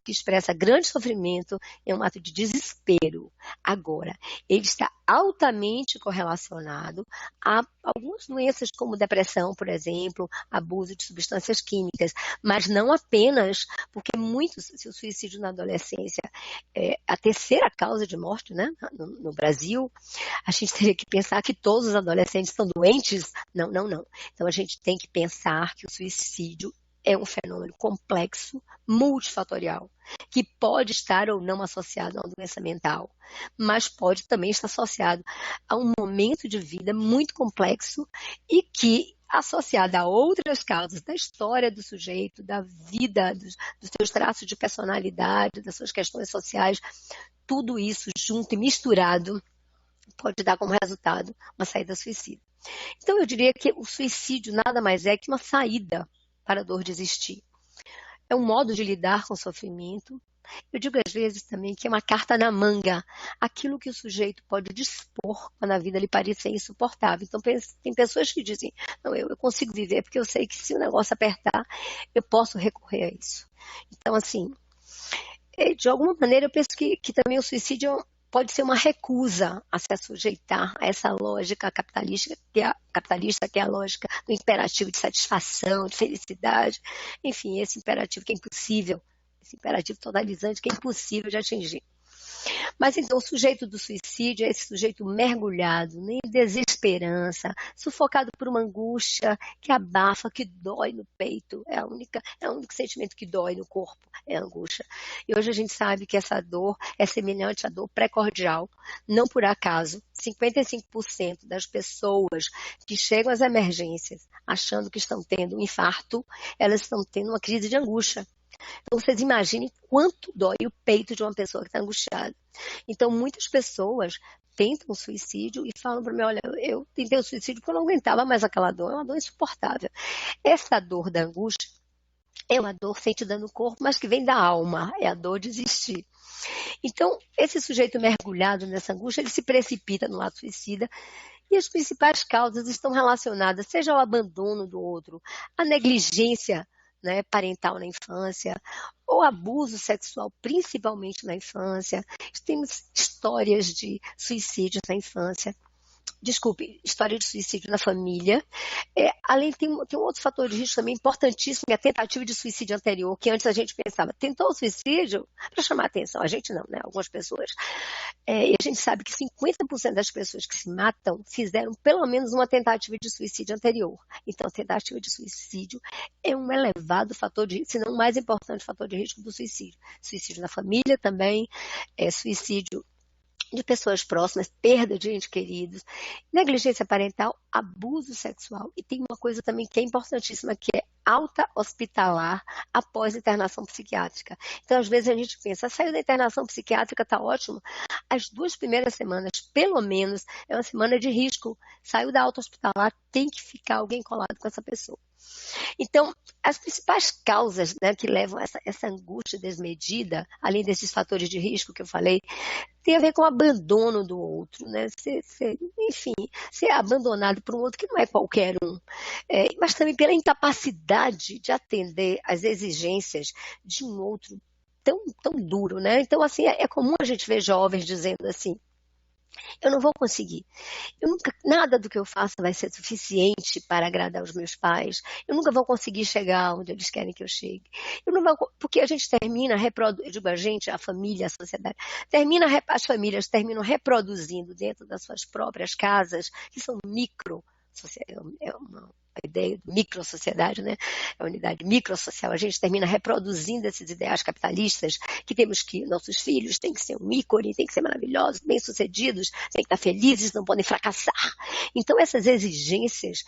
Speaker 3: que expressa grande sofrimento, é um ato de desespero. Agora, ele está altamente correlacionado a algumas doenças como depressão, por exemplo, abuso de substâncias químicas, mas não apenas, porque se o suicídio na adolescência é a terceira causa de morte, né, no Brasil, a gente teria que pensar que todos os adolescentes estão doentes? Não. Então a gente tem que pensar que o suicídio é um fenômeno complexo, multifatorial, que pode estar ou não associado a uma doença mental, mas pode também estar associado a um momento de vida muito complexo e que, associado a outras causas da história do sujeito, da vida, dos seus traços de personalidade, das suas questões sociais, tudo isso junto e misturado pode dar como resultado uma saída suicida. Então, eu diria que o suicídio nada mais é que uma saída para a dor de existir. É um modo de lidar com o sofrimento. Eu digo às vezes também que é uma carta na manga, aquilo que o sujeito pode dispor quando a vida lhe parecer insuportável. Então, tem pessoas que dizem, não, eu consigo viver porque eu sei que se o negócio apertar, eu posso recorrer a isso. Então, assim, de alguma maneira eu penso que também o suicídio pode ser uma recusa a se sujeitar a essa lógica capitalista, que é a lógica do imperativo de satisfação, de felicidade, enfim, esse imperativo que é impossível, esse imperativo totalizante que é impossível de atingir. Mas então o sujeito do suicídio é esse sujeito mergulhado em desesperança, sufocado por uma angústia que abafa, que dói no peito. É o único sentimento que dói no corpo, é a angústia. E hoje a gente sabe que essa dor é semelhante à dor pré-cordial. Não por acaso, 55% das pessoas que chegam às emergências achando que estão tendo um infarto, elas estão tendo uma crise de angústia. Então, vocês imaginem quanto dói o peito de uma pessoa que está angustiada. Então, muitas pessoas tentam o suicídio e falam para mim, olha, eu tentei o suicídio porque eu não aguentava mais aquela dor, é uma dor insuportável. Essa dor da angústia é uma dor sentida no corpo, mas que vem da alma, é a dor de existir. Então, esse sujeito mergulhado nessa angústia, ele se precipita no ato suicida e as principais causas estão relacionadas, seja ao abandono do outro, à negligência, né, parental na infância, ou abuso sexual, principalmente na infância. Temos histórias de suicídios na infância. História de suicídio na família. Além, tem um outro fator de risco também importantíssimo, que é a tentativa de suicídio anterior, que antes a gente pensava, tentou o suicídio para chamar a atenção. A gente não, né? Algumas pessoas. E a gente sabe que 50% das pessoas que se matam fizeram pelo menos uma tentativa de suicídio anterior. Então, a tentativa de suicídio é um elevado fator de risco, se não o mais importante fator de risco do suicídio. Suicídio na família também, suicídio de pessoas próximas, perda de entes queridos, negligência parental, abuso sexual. E tem uma coisa também que é importantíssima, que é alta hospitalar após internação psiquiátrica. Então, às vezes a gente pensa, saiu da internação psiquiátrica, está ótimo. As 2 primeiras semanas, pelo menos, é uma semana de risco. Saiu da alta hospitalar, tem que ficar alguém colado com essa pessoa. Então, as principais causas, né, que levam a essa angústia desmedida, além desses fatores de risco que eu falei, tem a ver com o abandono do outro, né? Ser abandonado por um outro que não é qualquer um, mas também pela incapacidade de atender às exigências de um outro tão, tão duro, né? Então, assim, é comum a gente ver jovens dizendo assim, eu não vou conseguir. Nada do que eu faça vai ser suficiente para agradar os meus pais. Eu nunca vou conseguir chegar onde eles querem que eu chegue. Porque a gente termina eu digo a gente, a família, a sociedade, as famílias terminam reproduzindo dentro das suas próprias casas, que são a ideia de microsociedade, né? A unidade microsocial, a gente termina reproduzindo esses ideais capitalistas, que temos que nossos filhos têm que ser um ícone, têm que ser maravilhosos, bem-sucedidos, têm que estar felizes, não podem fracassar. Então, essas exigências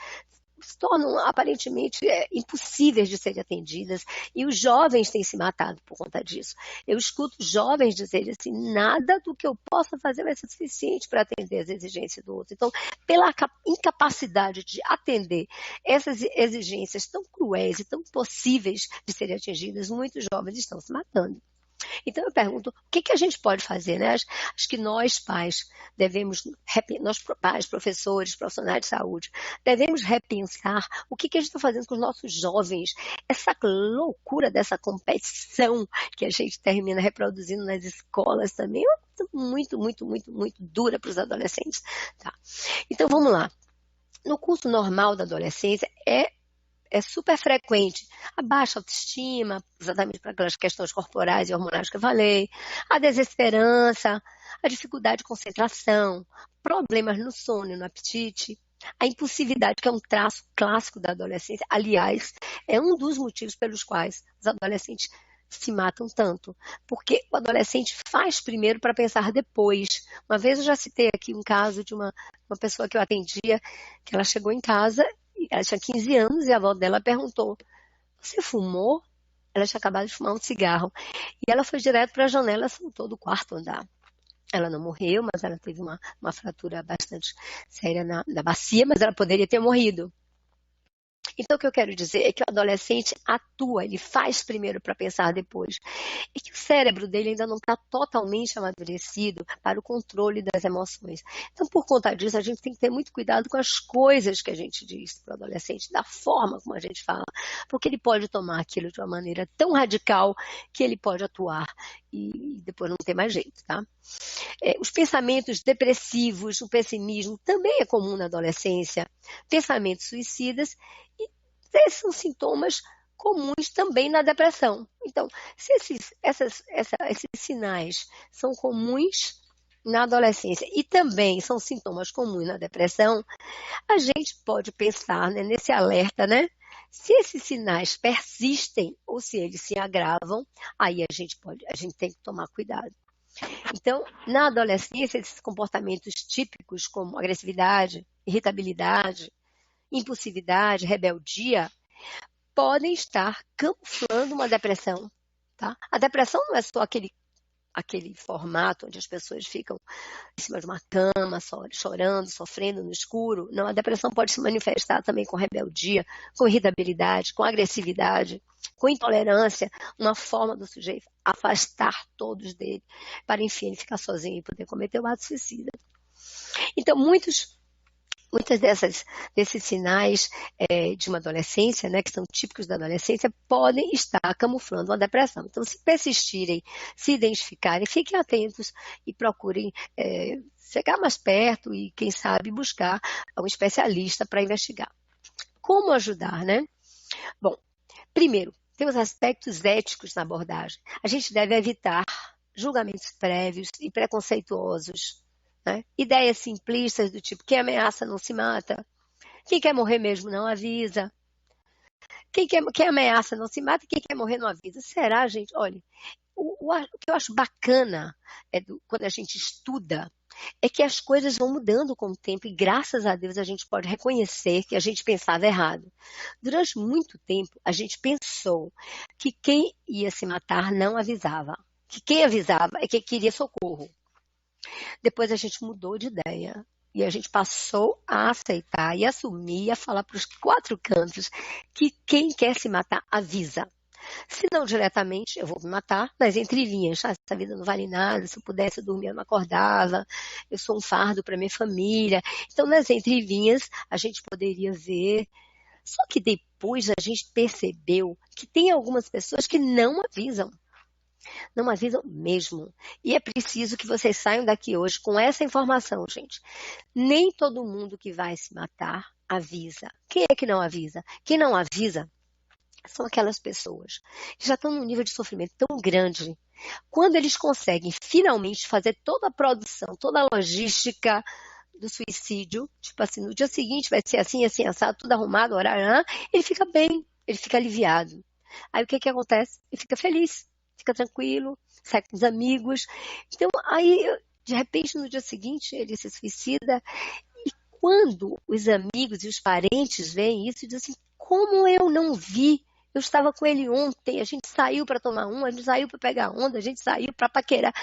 Speaker 3: se tornam aparentemente impossíveis de serem atendidas, e os jovens têm se matado por conta disso. Eu escuto jovens dizerem assim, nada do que eu possa fazer vai ser suficiente para atender as exigências do outro. Então, pela incapacidade de atender essas exigências tão cruéis e tão impossíveis de serem atingidas, muitos jovens estão se matando. Então eu pergunto, o que a gente pode fazer, né? Acho que nós pais devemos, nós pais, professores, profissionais de saúde, devemos repensar o que a gente está fazendo com os nossos jovens. Essa loucura dessa competição que a gente termina reproduzindo nas escolas também é uma coisa muito, muito, muito, muito dura para os adolescentes. Tá? Então vamos lá. No curso normal da adolescência é super frequente a baixa autoestima, exatamente para aquelas questões corporais e hormonais que eu falei, a desesperança, a dificuldade de concentração, problemas no sono e no apetite, a impulsividade, que é um traço clássico da adolescência. Aliás, é um dos motivos pelos quais os adolescentes se matam tanto, porque o adolescente faz primeiro para pensar depois. Uma vez eu já citei aqui um caso de uma pessoa que eu atendia, que ela chegou em casa, ela tinha 15 anos e a avó dela perguntou, você fumou? Ela tinha acabado de fumar um cigarro. E ela foi direto para a janela, saltou do quarto andar. Ela não morreu, mas ela teve uma fratura bastante séria na bacia, mas ela poderia ter morrido. Então, o que eu quero dizer é que o adolescente atua, ele faz primeiro para pensar depois. E que o cérebro dele ainda não está totalmente amadurecido para o controle das emoções. Então, por conta disso, a gente tem que ter muito cuidado com as coisas que a gente diz para o adolescente, da forma como a gente fala. Porque ele pode tomar aquilo de uma maneira tão radical que ele pode atuar e depois não ter mais jeito, tá? Os pensamentos depressivos, o pessimismo também é comum na adolescência. Pensamentos suicidas, e esses são sintomas comuns também na depressão. Então, se esses sinais são comuns na adolescência e também são sintomas comuns na depressão, a gente pode pensar, né, nesse alerta, né? Se esses sinais persistem ou se eles se agravam, aí a gente tem que tomar cuidado. Então, na adolescência, esses comportamentos típicos como agressividade, irritabilidade, impulsividade, rebeldia, podem estar camuflando uma depressão. Tá? A depressão não é só aquele formato onde as pessoas ficam em cima de uma cama, chorando, sofrendo no escuro. Não, a depressão pode se manifestar também com rebeldia, com irritabilidade, com agressividade, com intolerância, uma forma do sujeito afastar todos dele, para, enfim, ele ficar sozinho e poder cometer o ato suicida. Então, muitos desses sinais de uma adolescência, né, que são típicos da adolescência, podem estar camuflando uma depressão. Então, se persistirem, se identificarem, fiquem atentos e procurem chegar mais perto e, quem sabe, buscar um especialista para investigar. Como ajudar, né? Bom, primeiro, tem os aspectos éticos na abordagem. A gente deve evitar julgamentos prévios e preconceituosos, né? Ideias simplistas do tipo, quem ameaça não se mata, quem quer morrer mesmo não avisa, quem ameaça não se mata e quem quer morrer não avisa. Será, gente? Olha, o que eu acho bacana quando a gente estuda é que as coisas vão mudando com o tempo e graças a Deus a gente pode reconhecer que a gente pensava errado. Durante muito tempo a gente pensou que quem ia se matar não avisava, que quem avisava é quem queria socorro. Depois a gente mudou de ideia e a gente passou a aceitar e assumir, a falar para os 4 cantos que quem quer se matar avisa. Se não diretamente, eu vou me matar, mas entre linhas, essa vida não vale nada, se eu pudesse eu dormia, eu não acordava, eu sou um fardo para minha família. Então, nas entrelinhas, a gente poderia ver. Só que depois a gente percebeu que tem algumas pessoas que não avisam. Não avisam mesmo. E é preciso que vocês saiam daqui hoje com essa informação, gente. Nem todo mundo que vai se matar avisa. Quem é que não avisa? Quem não avisa são aquelas pessoas que já estão num nível de sofrimento tão grande. Quando eles conseguem finalmente fazer toda a produção, toda a logística do suicídio, tipo assim, no dia seguinte vai ser assim, assim, assado, tudo arrumado, horário, ele fica bem, ele fica aliviado. Aí o que acontece? Ele fica feliz. Fica tranquilo, sai com os amigos. Então, aí, de repente, no dia seguinte, ele se suicida. E quando os amigos e os parentes veem isso e dizem assim, como eu não vi? Eu estava com ele ontem, a gente saiu para tomar a gente saiu para pegar onda, a gente saiu para paquerar.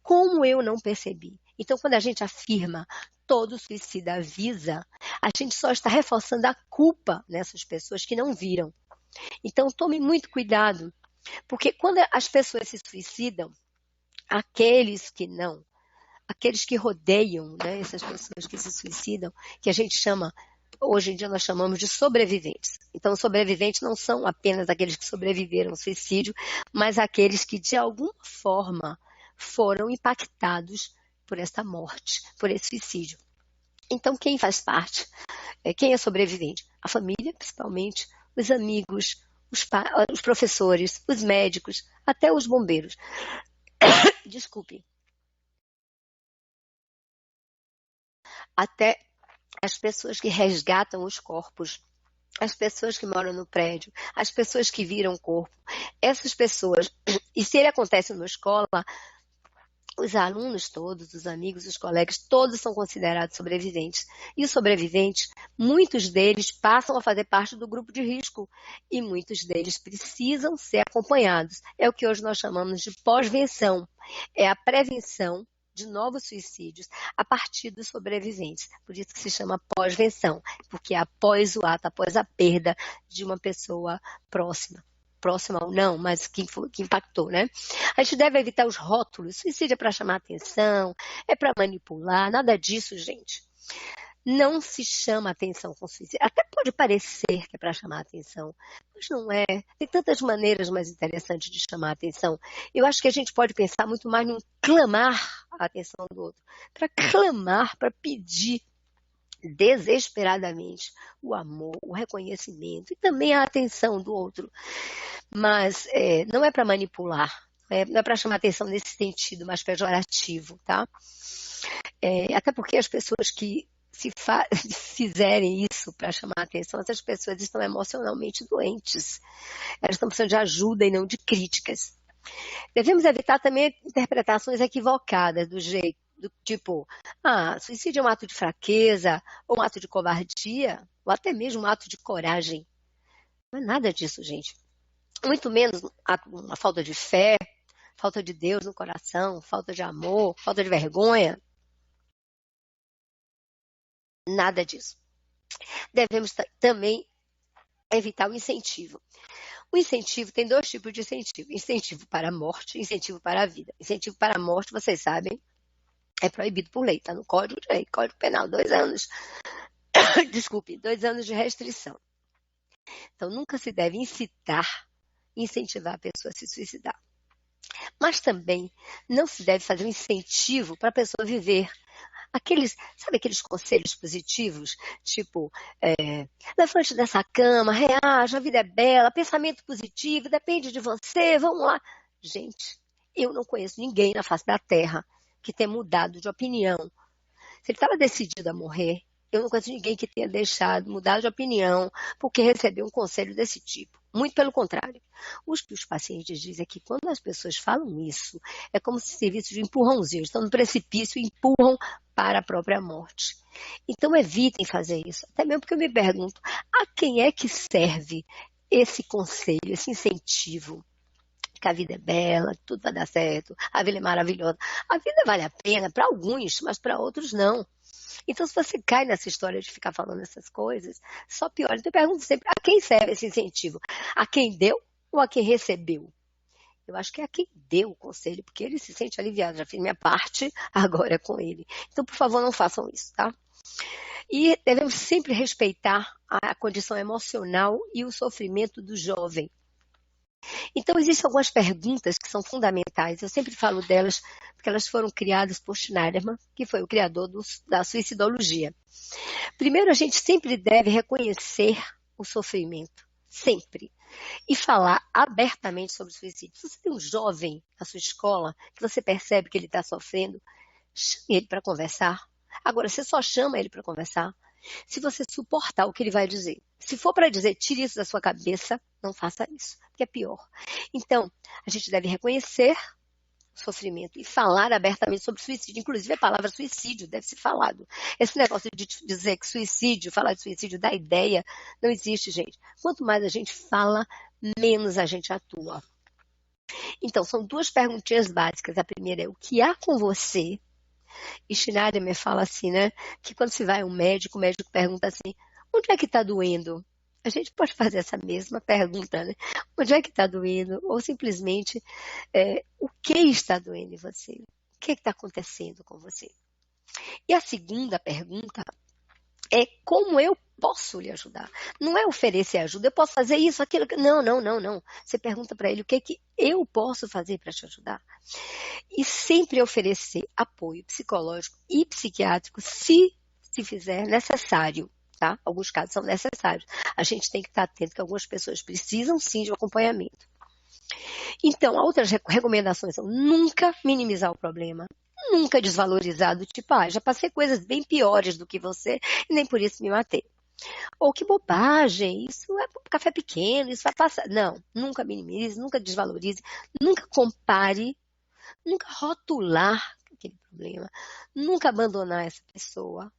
Speaker 3: Como eu não percebi? Então, quando a gente afirma todo suicida avisa, a gente só está reforçando a culpa nessas pessoas que não viram. Então, tome muito cuidado, porque quando as pessoas se suicidam, aqueles que rodeiam, né, essas pessoas que se suicidam, que a gente chama, hoje em dia nós chamamos de sobreviventes. Então, sobreviventes não são apenas aqueles que sobreviveram ao suicídio, mas aqueles que, de alguma forma, foram impactados por essa morte, por esse suicídio. Então, quem faz parte? Quem é sobrevivente? A família, principalmente, os amigos, os professores, os médicos, até os bombeiros. Desculpe. Até as pessoas que resgatam os corpos, as pessoas que moram no prédio, as pessoas que viram o corpo. Essas pessoas, e se ele acontece numa escola, os alunos todos, os amigos, os colegas, todos são considerados sobreviventes. E os sobreviventes, muitos deles passam a fazer parte do grupo de risco e muitos deles precisam ser acompanhados. É o que hoje nós chamamos de pós-venção. É a prevenção de novos suicídios a partir dos sobreviventes. Por isso que se chama pós-venção, porque é após o ato, após a perda de uma pessoa próxima ou não, mas que impactou, né? A gente deve evitar os rótulos. Suicídio é para chamar atenção, é para manipular, nada disso, gente. Não se chama atenção com suicídio. Até pode parecer que é para chamar atenção, mas não é. Tem tantas maneiras mais interessantes de chamar atenção. Eu acho que a gente pode pensar muito mais em clamar a atenção do outro. Para clamar, para pedir desesperadamente o amor, o reconhecimento e também a atenção do outro. Mas não é para manipular, não é para chamar atenção nesse sentido mais pejorativo, tá? Até porque as pessoas que se fizerem isso para chamar atenção, essas pessoas estão emocionalmente doentes. Elas estão precisando de ajuda e não de críticas. Devemos evitar também interpretações equivocadas do tipo, suicídio é um ato de fraqueza, ou um ato de covardia, ou até mesmo um ato de coragem. Não é nada disso, gente. Muito menos uma falta de fé, falta de Deus no coração, falta de amor, falta de vergonha. Nada disso. Devemos também evitar o incentivo. O incentivo tem dois tipos de incentivo. Incentivo para a morte e incentivo para a vida. Incentivo para a morte, vocês sabem, é proibido por lei, está no Código de Direito, Código Penal, 2 anos. Desculpe, 2 anos de restrição. Então, nunca se deve incentivar a pessoa a se suicidar. Mas também não se deve fazer um incentivo para a pessoa viver. Sabe aqueles conselhos positivos? Tipo, levante dessa cama, reaja, a vida é bela, pensamento positivo, depende de você, vamos lá. Gente, eu não conheço ninguém na face da Terra que tenha mudado de opinião. Se ele estava decidido a morrer, eu não conheço ninguém que tenha mudado de opinião porque recebeu um conselho desse tipo. Muito pelo contrário. O que os pacientes dizem é que quando as pessoas falam isso, é como se servisse de empurrãozinho. Estão no precipício e empurram para a própria morte. Então evitem fazer isso. Até mesmo porque eu me pergunto, a quem é que serve esse conselho, esse incentivo? Que a vida é bela, que tudo vai dar certo, a vida é maravilhosa. A vida vale a pena para alguns, mas para outros não. Então, se você cai nessa história de ficar falando essas coisas, só piora. Então, eu pergunto sempre, a quem serve esse incentivo? A quem deu ou a quem recebeu? Eu acho que é a quem deu o conselho, porque ele se sente aliviado. Já fiz minha parte, agora é com ele. Então, por favor, não façam isso, tá? E devemos sempre respeitar a condição emocional e o sofrimento do jovem. Então, existem algumas perguntas que são fundamentais. Eu sempre falo delas porque elas foram criadas por Schneiderman, que foi o criador da suicidologia. Primeiro, a gente sempre deve reconhecer o sofrimento, sempre. E falar abertamente sobre o suicídio. Se você tem um jovem na sua escola, que você percebe que ele está sofrendo, chame ele para conversar. Agora, você só chama ele para conversar se você suportar o que ele vai dizer. Se for para dizer, tire isso da sua cabeça, não faça isso, que é pior. Então, a gente deve reconhecer o sofrimento e falar abertamente sobre suicídio. Inclusive, a palavra suicídio deve ser falado. Esse negócio de dizer que suicídio, falar de suicídio dá ideia, não existe, gente. Quanto mais a gente fala, menos a gente atua. Então, são duas perguntinhas básicas. A primeira é: o que há com você? E Schneider me fala assim, né? Que quando se vai ao médico, o médico pergunta assim: onde é que está doendo? A gente pode fazer essa mesma pergunta, né? Onde é que está doendo? Ou simplesmente, o que está doendo em você? O que está acontecendo com você? E a segunda pergunta é: como eu posso lhe ajudar? Não é oferecer ajuda, eu posso fazer isso, aquilo. Não, não, não, não. Você pergunta para ele: o que é que eu posso fazer para te ajudar? E sempre oferecer apoio psicológico e psiquiátrico, se fizer necessário. Tá? Alguns casos são necessários. A gente tem que estar atento que algumas pessoas precisam sim de um acompanhamento. Então, outras recomendações são nunca minimizar o problema, nunca desvalorizar do tipo: já passei coisas bem piores do que você e nem por isso me matei. Ou que bobagem, isso é café pequeno, isso vai passar. Não, nunca minimize, nunca desvalorize, nunca compare, nunca rotular aquele problema, nunca abandonar essa pessoa,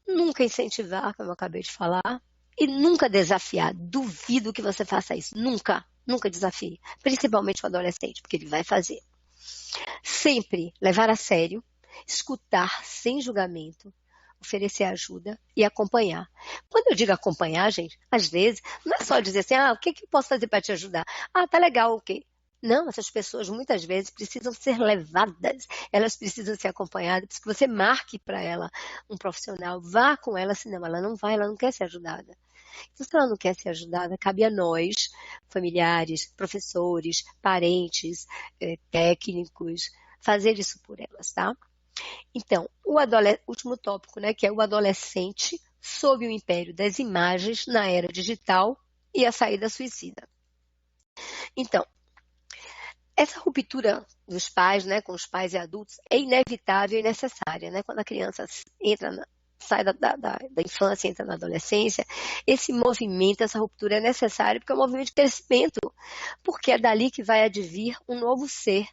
Speaker 3: nunca incentivar, como eu acabei de falar, e nunca desafiar. Duvido que você faça isso. Nunca, nunca desafie. Principalmente o adolescente, porque ele vai fazer. Sempre levar a sério, escutar sem julgamento, oferecer ajuda e acompanhar. Quando eu digo acompanhar, gente, às vezes, não é só dizer assim: o que eu posso fazer para te ajudar? Tá legal, ok. Não, essas pessoas muitas vezes precisam ser levadas, elas precisam ser acompanhadas, porque você marque para ela um profissional, vá com ela, senão ela não vai, ela não quer ser ajudada. Então, se ela não quer ser ajudada, cabe a nós, familiares, professores, parentes, técnicos, fazer isso por elas, tá? Então, último tópico, né, que é o adolescente sob o império das imagens na era digital e a saída suicida. Então, essa ruptura dos pais, né, com os pais e adultos, é inevitável e necessária, né? Quando a criança sai da infância, entra na adolescência, esse movimento, essa ruptura é necessária porque é um movimento de crescimento, porque é dali que vai advir um novo ser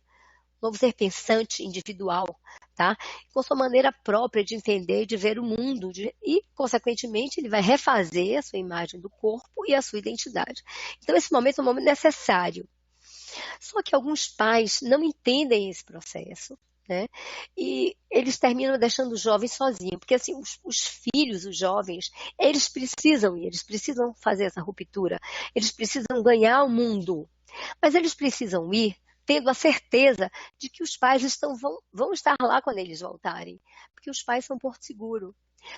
Speaker 3: pensante, individual, tá? Com sua maneira própria de entender e de ver o mundo, e, consequentemente, ele vai refazer a sua imagem do corpo e a sua identidade. Então, esse momento é um momento necessário. Só que alguns pais não entendem esse processo, né? E eles terminam deixando o jovem sozinho, porque assim, os filhos, os jovens, eles precisam fazer essa ruptura, eles precisam ganhar o mundo, mas eles precisam ir tendo a certeza de que os pais vão estar lá quando eles voltarem, porque os pais são porto seguro.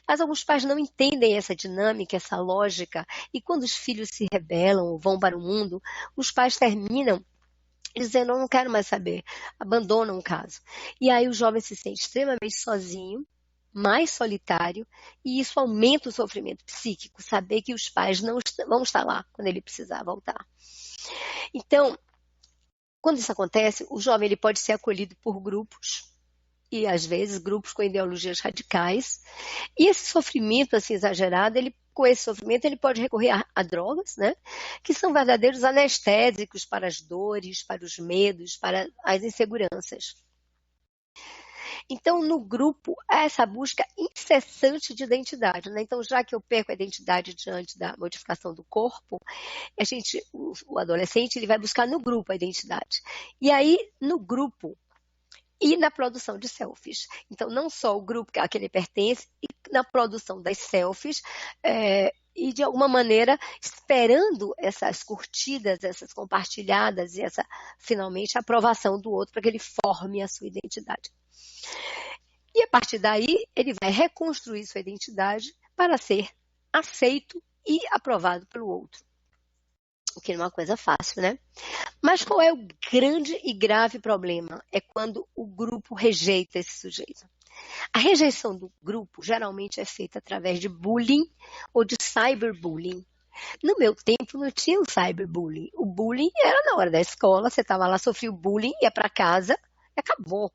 Speaker 3: Mas alguns pais não entendem essa dinâmica, essa lógica, e quando os filhos se rebelam ou vão para o mundo, os pais terminam dizendo: eu não quero mais saber, abandonam o caso. E aí o jovem se sente extremamente sozinho, mais solitário, e isso aumenta o sofrimento psíquico, saber que os pais não vão estar lá quando ele precisar voltar. Então, quando isso acontece, o jovem ele pode ser acolhido por grupos, e às vezes grupos com ideologias radicais, e esse sofrimento assim exagerado, com esse sofrimento ele pode recorrer a drogas, né, que são verdadeiros anestésicos para as dores, para os medos, para as inseguranças. Então, no grupo, há essa busca incessante de identidade, né? Então, já que eu perco a identidade diante da modificação do corpo, o adolescente ele vai buscar no grupo a identidade. E aí, no grupo, e na produção de selfies. Então, não só o grupo a que ele pertence, e na produção das selfies, e de alguma maneira esperando essas curtidas, essas compartilhadas e finalmente, a aprovação do outro para que ele forme a sua identidade. E a partir daí, ele vai reconstruir sua identidade para ser aceito e aprovado pelo outro. O que não é uma coisa fácil, né? Mas qual é o grande e grave problema? É quando o grupo rejeita esse sujeito. A rejeição do grupo geralmente é feita através de bullying ou de cyberbullying. No meu tempo não tinha o cyberbullying. O bullying era na hora da escola, você estava lá, sofria o bullying, ia para casa e acabou.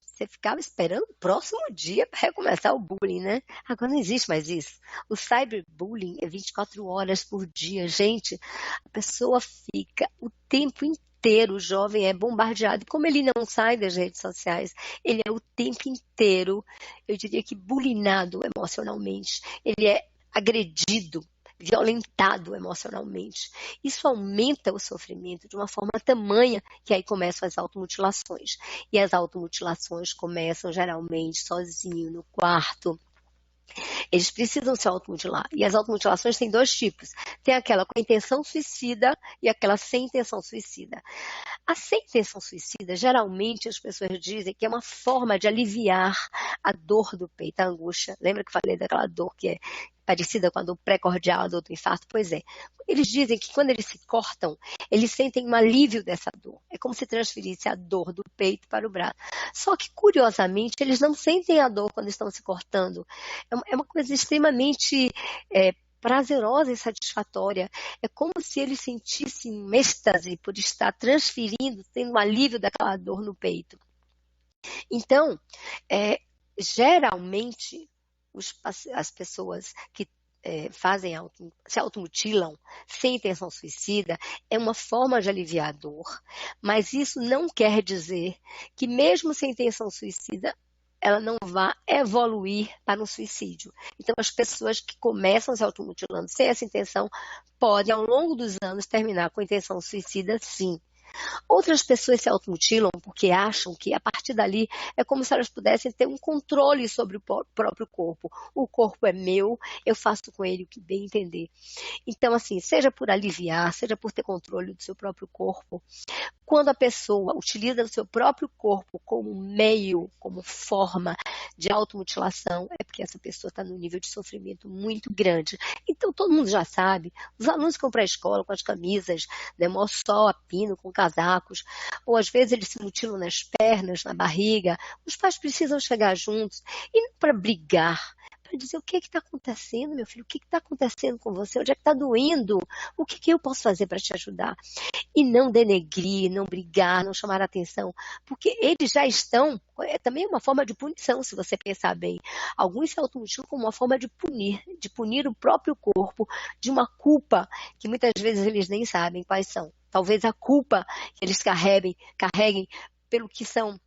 Speaker 3: Você ficava esperando o próximo dia para recomeçar o bullying, né? Agora não existe mais isso. O cyberbullying é 24 horas por dia. Gente, a pessoa fica o tempo inteiro inteiro, o jovem é bombardeado. E como ele não sai das redes sociais, ele é o tempo inteiro, eu diria que bulinado emocionalmente. Ele é agredido, violentado emocionalmente. Isso aumenta o sofrimento de uma forma tamanha que aí começam as automutilações. E as automutilações começam geralmente sozinho, no quarto. Eles precisam se automutilar. E as automutilações têm dois tipos. Tem aquela com intenção suicida e aquela sem intenção suicida. A sem intenção suicida, geralmente as pessoas dizem que é uma forma de aliviar a dor do peito, a angústia. Lembra que eu falei daquela dor que é parecida com a dor pré-cordial, a dor do infarto? Pois é. Eles dizem que quando eles se cortam, eles sentem um alívio dessa dor. É como se transferisse a dor do peito para o braço. Só que, curiosamente, eles não sentem a dor quando estão se cortando. É uma coisa extremamente prazerosa e satisfatória. É como se eles sentissem um êxtase por estar transferindo, tendo um alívio daquela dor no peito. Então, geralmente, as pessoas que se automutilam sem intenção suicida é uma forma de aliviar a dor, mas isso não quer dizer que mesmo sem intenção suicida ela não vá evoluir para um suicídio. Então, as pessoas que começam se automutilando sem essa intenção podem, ao longo dos anos, terminar com intenção suicida, sim. Outras pessoas se automutilam porque acham que a partir dali é como se elas pudessem ter um controle sobre o próprio corpo. O corpo é meu, eu faço com ele o que bem entender. Então, assim, seja por aliviar, seja por ter controle do seu próprio corpo, quando a pessoa utiliza o seu próprio corpo como meio, como forma de automutilação, é porque essa pessoa está num nível de sofrimento muito grande. Então, todo mundo já sabe, os alunos que vão para a escola com as camisas, né, mó sol, a pino, com casacos, ou às vezes eles se mutilam nas pernas, na barriga, os pais precisam chegar juntos, e não para brigar, para dizer o que está acontecendo, meu filho, o que está acontecendo com você, onde é que está doendo, o que eu posso fazer para te ajudar? E não denegrir, não brigar, não chamar a atenção, porque eles já estão, também uma forma de punição, se você pensar bem. Alguns se automutilam como uma forma de punir o próprio corpo de uma culpa que muitas vezes eles nem sabem quais são. Talvez a culpa que eles carreguem pelo que são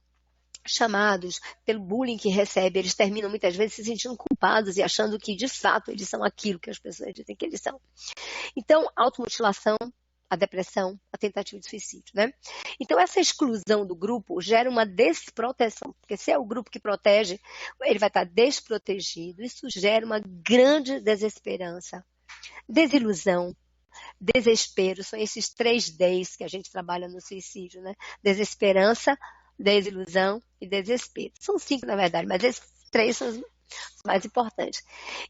Speaker 3: chamados, pelo bullying que recebem, eles terminam muitas vezes se sentindo culpados e achando que de fato eles são aquilo que as pessoas dizem que eles são. Então, a automutilação, a depressão, a tentativa de suicídio, né? Então, essa exclusão do grupo gera uma desproteção, porque se é o grupo que protege, ele vai estar desprotegido, isso gera uma grande desesperança, desilusão, desespero, são esses 3 Ds que a gente trabalha no suicídio, né? Desesperança, desilusão e desespero. São 5, na verdade, mas esses 3 são os mais importantes.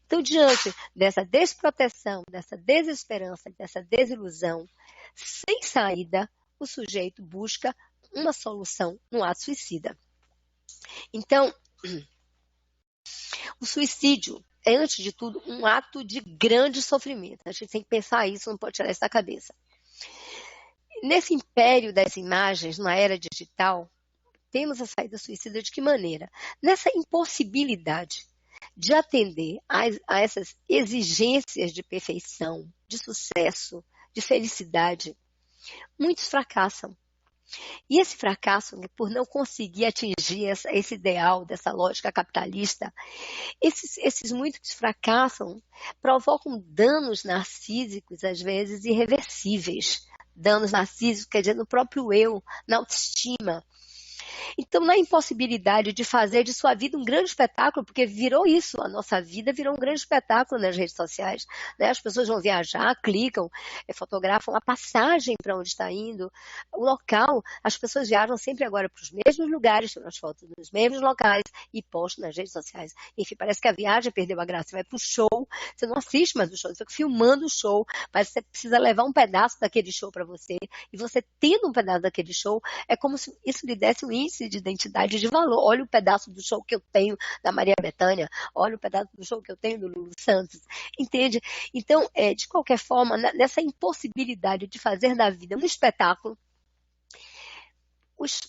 Speaker 3: Então, diante dessa desproteção, dessa desesperança, dessa desilusão, sem saída, o sujeito busca uma solução no ato suicida. Então, o suicídio é, antes de tudo, um ato de grande sofrimento. A gente tem que pensar isso, não pode tirar isso da cabeça. Nesse império das imagens, na era digital, temos a saída suicida de que maneira? Nessa impossibilidade de atender a essas exigências de perfeição, de sucesso, de felicidade, muitos fracassam. E esse fracasso, por não conseguir atingir esse ideal dessa lógica capitalista, esses muitos que fracassam provocam danos narcísicos, às vezes, irreversíveis. Danos narcísicos, quer dizer, no próprio eu, na autoestima. Então, na impossibilidade de fazer de sua vida um grande espetáculo, porque virou isso, a nossa vida virou um grande espetáculo nas redes sociais, né? As pessoas vão viajar, clicam, fotografam a passagem para onde está indo, o local, as pessoas viajam sempre agora para os mesmos lugares, tiram as fotos nos mesmos locais e postam nas redes sociais. Enfim, parece que a viagem perdeu a graça, você vai para o show, você não assiste mais o show, você fica filmando o show, mas você precisa levar um pedaço daquele show para você, e você tendo um pedaço daquele show, é como se isso lhe desse um índice de identidade e de valor. Olha o pedaço do show que eu tenho da Maria Bethânia, olha o pedaço do show que eu tenho do Lulu Santos, entende? Então, de qualquer forma, nessa impossibilidade de fazer da vida um espetáculo, os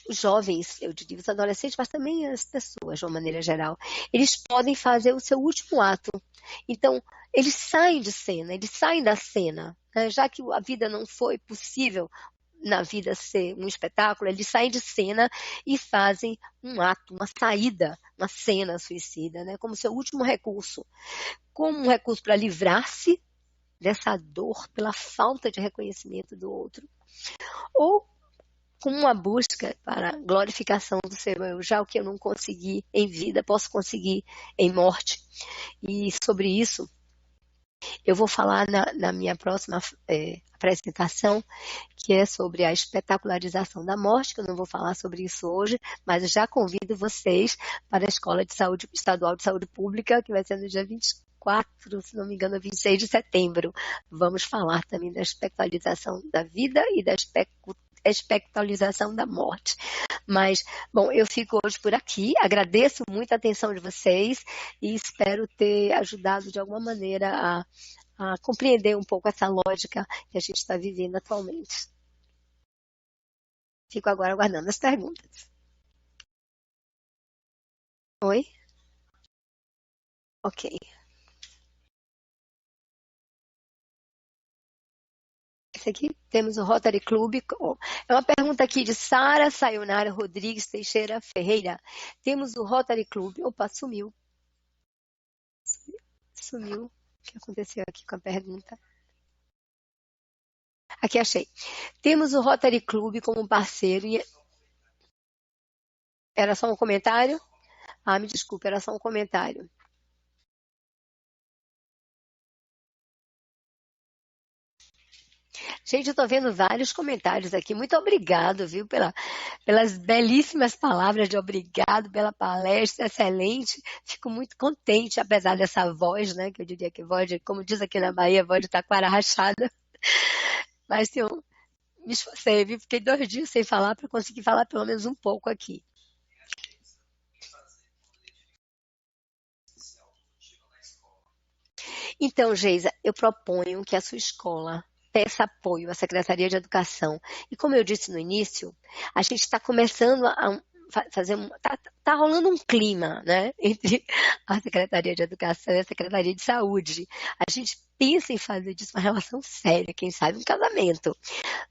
Speaker 3: jovens, eu diria os adolescentes, mas também as pessoas, de uma maneira geral, eles podem fazer o seu último ato. Então, eles saem de cena, eles saem da cena, né? Já que a vida não foi possível na vida ser um espetáculo, eles saem de cena e fazem um ato, uma saída, uma cena suicida, né? Como seu último recurso. Como um recurso para livrar-se dessa dor pela falta de reconhecimento do outro. Ou como uma busca para a glorificação do seu eu, já o que eu não consegui em vida, posso conseguir em morte. E sobre isso, eu vou falar na minha próxima apresentação, que é sobre a espetacularização da morte, que eu não vou falar sobre isso hoje, mas já convido vocês para a Escola de Saúde Estadual de Saúde Pública, que vai ser no dia 24, se não me engano, 26 de setembro. Vamos falar também da espectralização da vida e da espectralização da morte. Mas, bom, eu fico hoje por aqui, agradeço muito a atenção de vocês e espero ter ajudado de alguma maneira a compreender um pouco essa lógica que a gente está vivendo atualmente. Fico agora aguardando as perguntas. Oi? Ok. Esse aqui, temos o Rotary Club. É uma pergunta aqui de Sara Sayonara Rodrigues Teixeira Ferreira. Temos o Rotary Club. Opa, sumiu. Sumiu. O que aconteceu aqui com a pergunta? Aqui achei. Temos o Rotary Club como parceiro. Era só um comentário? Ah, me desculpe, era só um comentário. Gente, eu estou vendo vários comentários aqui. Muito obrigado, viu, pelas belíssimas palavras de obrigado pela palestra, excelente. Fico muito contente, apesar dessa voz, né, que eu diria que voz, como diz aqui na Bahia, voz de taquara rachada. Mas eu me esforcei, viu? Fiquei 2 dias sem falar para conseguir falar pelo menos um pouco aqui. Então, Geisa, eu proponho que a sua escola peça apoio à Secretaria de Educação. E como eu disse no início, a gente está começando a fazer tá rolando um clima, né, entre a Secretaria de Educação e a Secretaria de Saúde. A gente pensa em fazer disso uma relação séria, quem sabe um casamento.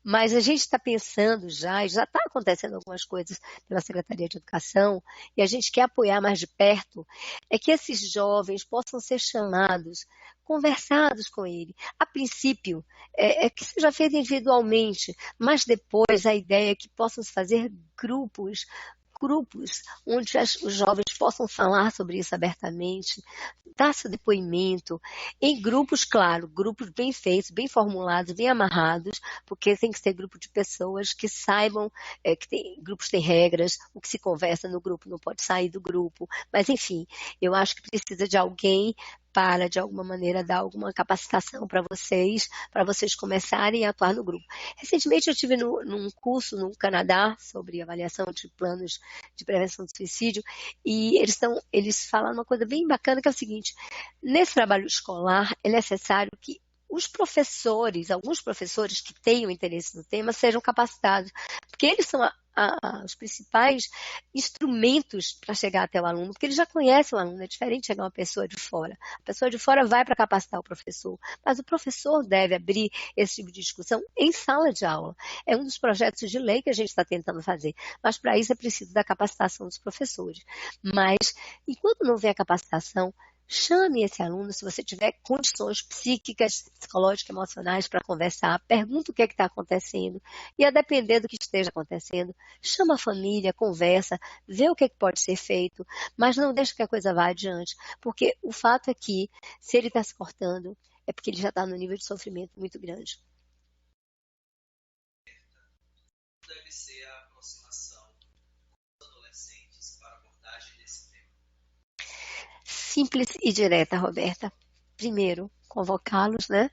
Speaker 3: Mas a gente está pensando já, e já está acontecendo algumas coisas pela Secretaria de Educação, e a gente quer apoiar mais de perto, é que esses jovens possam ser chamados, conversados com ele. A princípio, é que seja feito individualmente, mas depois a ideia é que possam se fazer grupos onde os jovens possam falar sobre isso abertamente, dar seu depoimento, em grupos, claro, grupos bem feitos, bem formulados, bem amarrados, porque tem que ser grupo de pessoas que saibam, grupos têm regras, o que se conversa no grupo não pode sair do grupo, mas enfim, eu acho que precisa de alguém para, de alguma maneira, dar alguma capacitação para vocês começarem a atuar no grupo. Recentemente eu estive num curso no Canadá sobre avaliação de planos de prevenção do suicídio e eles falaram uma coisa bem bacana que é o seguinte, nesse trabalho escolar é necessário que alguns professores que tenham interesse no tema sejam capacitados, porque eles são os principais instrumentos para chegar até o aluno, porque eles já conhecem o aluno, é diferente chegar uma pessoa de fora. A pessoa de fora vai para capacitar o professor, mas o professor deve abrir esse tipo de discussão em sala de aula. É um dos projetos de lei que a gente está tentando fazer, mas para isso é preciso da capacitação dos professores. Mas, enquanto não vem a capacitação, chame esse aluno, se você tiver condições psíquicas, psicológicas, emocionais para conversar, pergunta o que está acontecendo e a depender do que esteja acontecendo, chama a família, conversa, vê o que pode ser feito, mas não deixa que a coisa vá adiante, porque o fato é que se ele está se cortando, é porque ele já está no nível de sofrimento muito grande. Deve ser a aproximação dos adolescentes para a abordagem desse tema. Simples e direta, Roberta. Primeiro, convocá-los, né?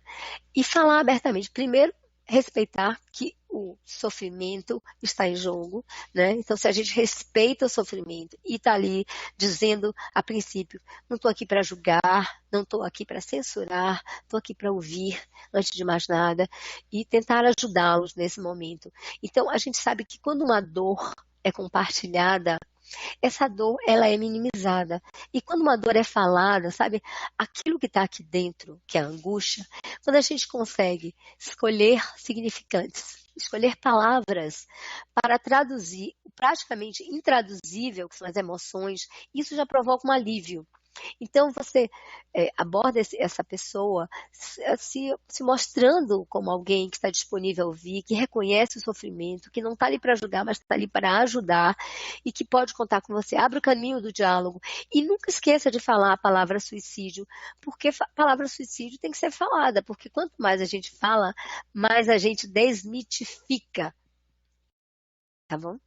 Speaker 3: E falar abertamente. Primeiro, respeitar que o sofrimento está em jogo, né? Então, se a gente respeita o sofrimento e está ali dizendo, a princípio, não estou aqui para julgar, não estou aqui para censurar, estou aqui para ouvir, antes de mais nada, e tentar ajudá-los nesse momento. Então, a gente sabe que quando uma dor é compartilhada, essa dor ela é minimizada. E quando uma dor é falada, sabe, aquilo que está aqui dentro, que é a angústia, quando a gente consegue escolher significantes, escolher palavras para traduzir o praticamente intraduzível, que são as emoções, isso já provoca um alívio. Então você aborda essa pessoa se mostrando como alguém que está disponível a ouvir, que reconhece o sofrimento, que não está ali para julgar, mas está ali para ajudar e que pode contar com você. Abre o caminho do diálogo e nunca esqueça de falar a palavra suicídio, porque a palavra suicídio tem que ser falada, porque quanto mais a gente fala, mais a gente desmitifica. Tá bom?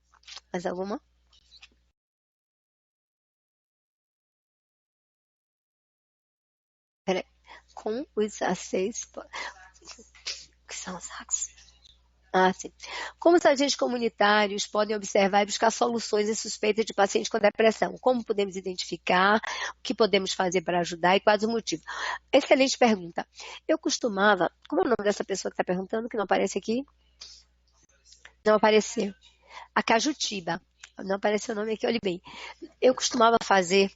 Speaker 3: Mais alguma? Peraí. Com os aceitos. Que são os hacks? Ah, sim. Como os agentes comunitários podem observar e buscar soluções em suspeita de pacientes com depressão? Como podemos identificar? O que podemos fazer para ajudar e quais os motivos? Excelente pergunta. Eu costumava. Como é o nome dessa pessoa que está perguntando, que não aparece aqui? Não apareceu. A Cajutiba. Não apareceu o nome aqui, olhe bem. Eu costumava fazer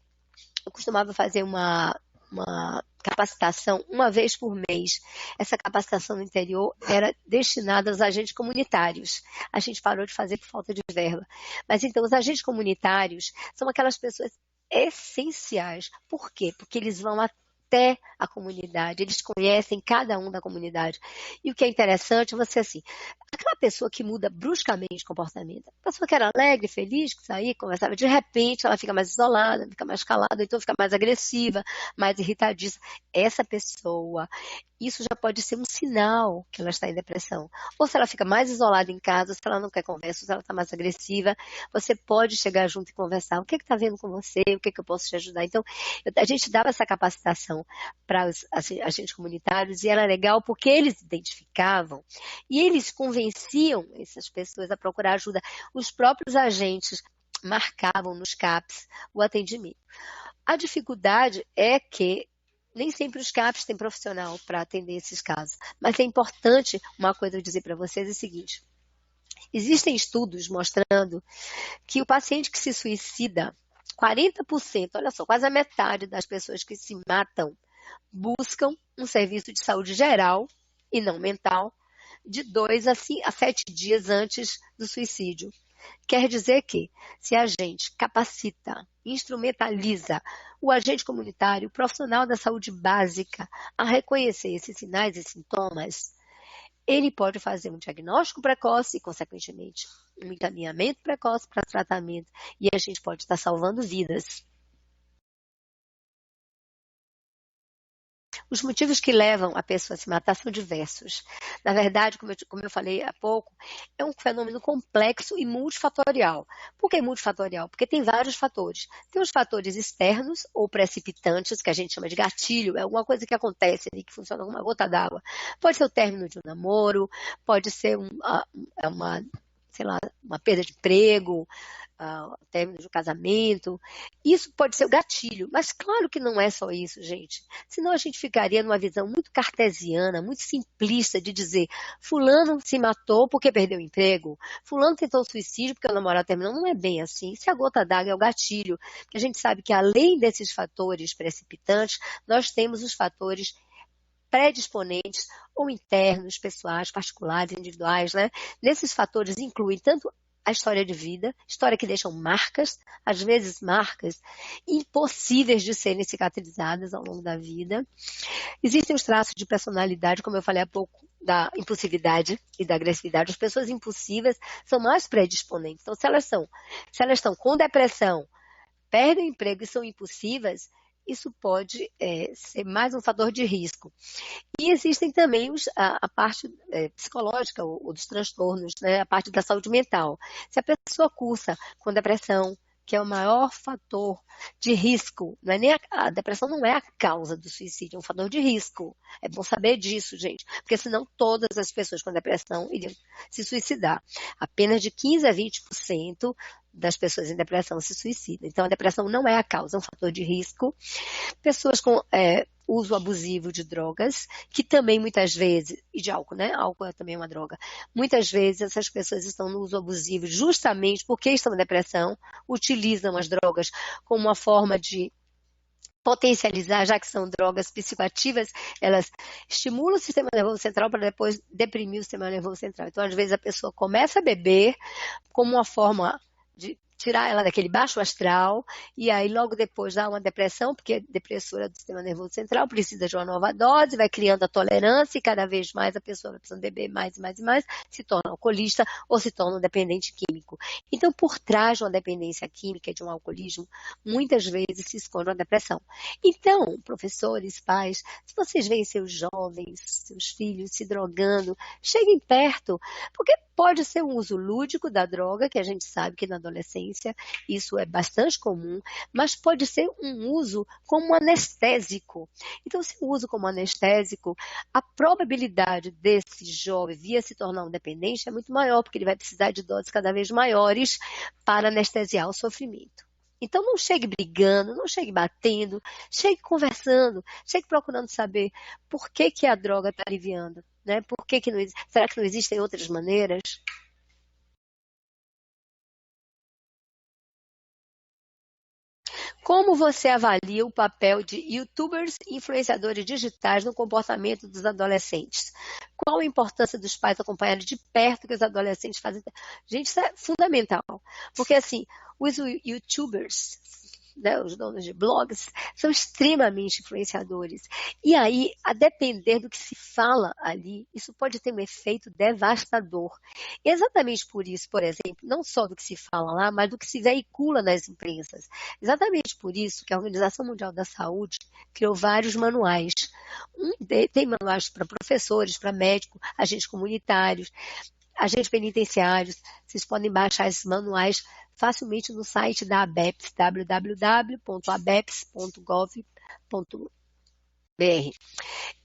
Speaker 3: uma capacitação uma vez por mês. Essa capacitação no interior era destinada aos agentes comunitários. A gente parou de fazer por falta de verba. Mas então, os agentes comunitários são aquelas pessoas essenciais. Por quê? Porque eles vão até a comunidade, eles conhecem cada um da comunidade. E o que é interessante, você assim, aquela pessoa que muda bruscamente de comportamento, a pessoa que era alegre, feliz, que saía, conversava, de repente ela fica mais isolada, fica mais calada, então fica mais agressiva, mais irritadiça. Essa pessoa, isso já pode ser um sinal que ela está em depressão. Ou se ela fica mais isolada em casa, se ela não quer conversa, se ela está mais agressiva, você pode chegar junto e conversar. O que está vendo com você? O que eu posso te ajudar? Então, a gente dava essa capacitação para os agentes comunitários e era legal porque eles identificavam e eles convenciam essas pessoas a procurar ajuda. Os próprios agentes marcavam nos CAPs o atendimento. A dificuldade é que nem sempre os CAPs têm profissional para atender esses casos. Mas é importante, uma coisa eu dizer para vocês é o seguinte. Existem estudos mostrando que o paciente que se suicida, 40%, olha só, quase a metade das pessoas que se matam, buscam um serviço de saúde geral e não mental de 2 a 7 dias antes do suicídio. Quer dizer que, se a gente capacita, instrumentaliza o agente comunitário, o profissional da saúde básica a reconhecer esses sinais e sintomas, ele pode fazer um diagnóstico precoce e, consequentemente, um encaminhamento precoce para tratamento e a gente pode estar salvando vidas. Os motivos que levam a pessoa a se matar são diversos. Na verdade, como eu falei há pouco, é um fenômeno complexo e multifatorial. Por que multifatorial? Porque tem vários fatores. Tem os fatores externos ou precipitantes, que a gente chama de gatilho, é alguma coisa que acontece ali, que funciona como uma gota d'água. Pode ser o término de um namoro, pode ser uma perda de emprego, término de um casamento. Isso pode ser o gatilho, mas claro que não é só isso, gente. Senão a gente ficaria numa visão muito cartesiana, muito simplista de dizer fulano se matou porque perdeu o emprego, fulano tentou suicídio porque o namorado terminou. Não é bem assim. Se a gota d'água é o gatilho, porque a gente sabe que além desses fatores precipitantes, nós temos os fatores predisponentes ou internos, pessoais, particulares, individuais, né? Nesses fatores incluem tanto a história de vida, história que deixam marcas, às vezes marcas impossíveis de serem cicatrizadas ao longo da vida. Existem os traços de personalidade, como eu falei há pouco, da impulsividade e da agressividade. As pessoas impulsivas são mais predisponentes. Então, se elas estão com depressão, perdem o emprego e são impulsivas, isso pode ser mais um fator de risco. E existem também a parte psicológica, ou dos transtornos, né? A parte da saúde mental. Se a pessoa cursa com depressão, que é o maior fator de risco, não é nem a depressão não é a causa do suicídio, é um fator de risco. É bom saber disso, gente, porque senão todas as pessoas com depressão iriam se suicidar. Apenas de 15% a 20% das pessoas em depressão se suicidam. Então, a depressão não é a causa, é um fator de risco. Pessoas com uso abusivo de drogas, que também muitas vezes, e de álcool, né? Álcool é também uma droga. Muitas vezes essas pessoas estão no uso abusivo justamente porque estão em depressão, utilizam as drogas como uma forma de potencializar, já que são drogas psicoativas, elas estimulam o sistema nervoso central para depois deprimir o sistema nervoso central. Então, às vezes, a pessoa começa a beber como uma forma de tirar ela daquele baixo astral, e aí logo depois dá uma depressão, porque a depressora do sistema nervoso central precisa de uma nova dose, vai criando a tolerância, e cada vez mais a pessoa vai precisando beber mais e mais e mais, se torna alcoolista ou se torna um dependente químico. Então, por trás de uma dependência química, de um alcoolismo, muitas vezes se esconde uma depressão. Então, professores, pais, se vocês veem seus jovens, seus filhos se drogando, cheguem perto, porque pode ser um uso lúdico da droga, que a gente sabe que na adolescência isso é bastante comum, mas pode ser um uso como anestésico. Então, se o uso como anestésico, a probabilidade desse jovem vir a se tornar um dependente é muito maior, porque ele vai precisar de doses cada vez maiores para anestesiar o sofrimento. Então, não chegue brigando, não chegue batendo, chegue conversando, chegue procurando saber por que a droga está aliviando. Né? Por que não, será que não existem outras maneiras? Como você avalia o papel de youtubers e influenciadores digitais no comportamento dos adolescentes? Qual a importância dos pais acompanharem de perto o que os adolescentes fazem? Gente, isso é fundamental. Porque, assim, os youtubers, né, os donos de blogs, são extremamente influenciadores. E aí, a depender do que se fala ali, isso pode ter um efeito devastador. E exatamente por isso, por exemplo, não só do que se fala lá, mas do que se veicula nas imprensas. Exatamente por isso que a Organização Mundial da Saúde criou vários manuais. Tem manuais para professores, para médicos, agentes comunitários, agentes penitenciários. Vocês podem baixar esses manuais facilmente no site da ABEPS, www.abeps.gov.br.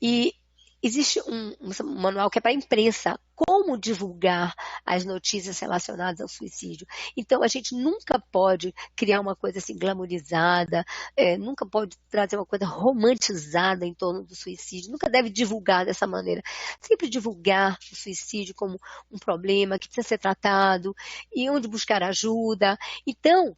Speaker 3: E existe um manual que é para a imprensa, como divulgar as notícias relacionadas ao suicídio. Então, a gente nunca pode criar uma coisa assim glamourizada, nunca pode trazer uma coisa romantizada em torno do suicídio, nunca deve divulgar dessa maneira. Sempre divulgar o suicídio como um problema que precisa ser tratado e onde buscar ajuda. Então,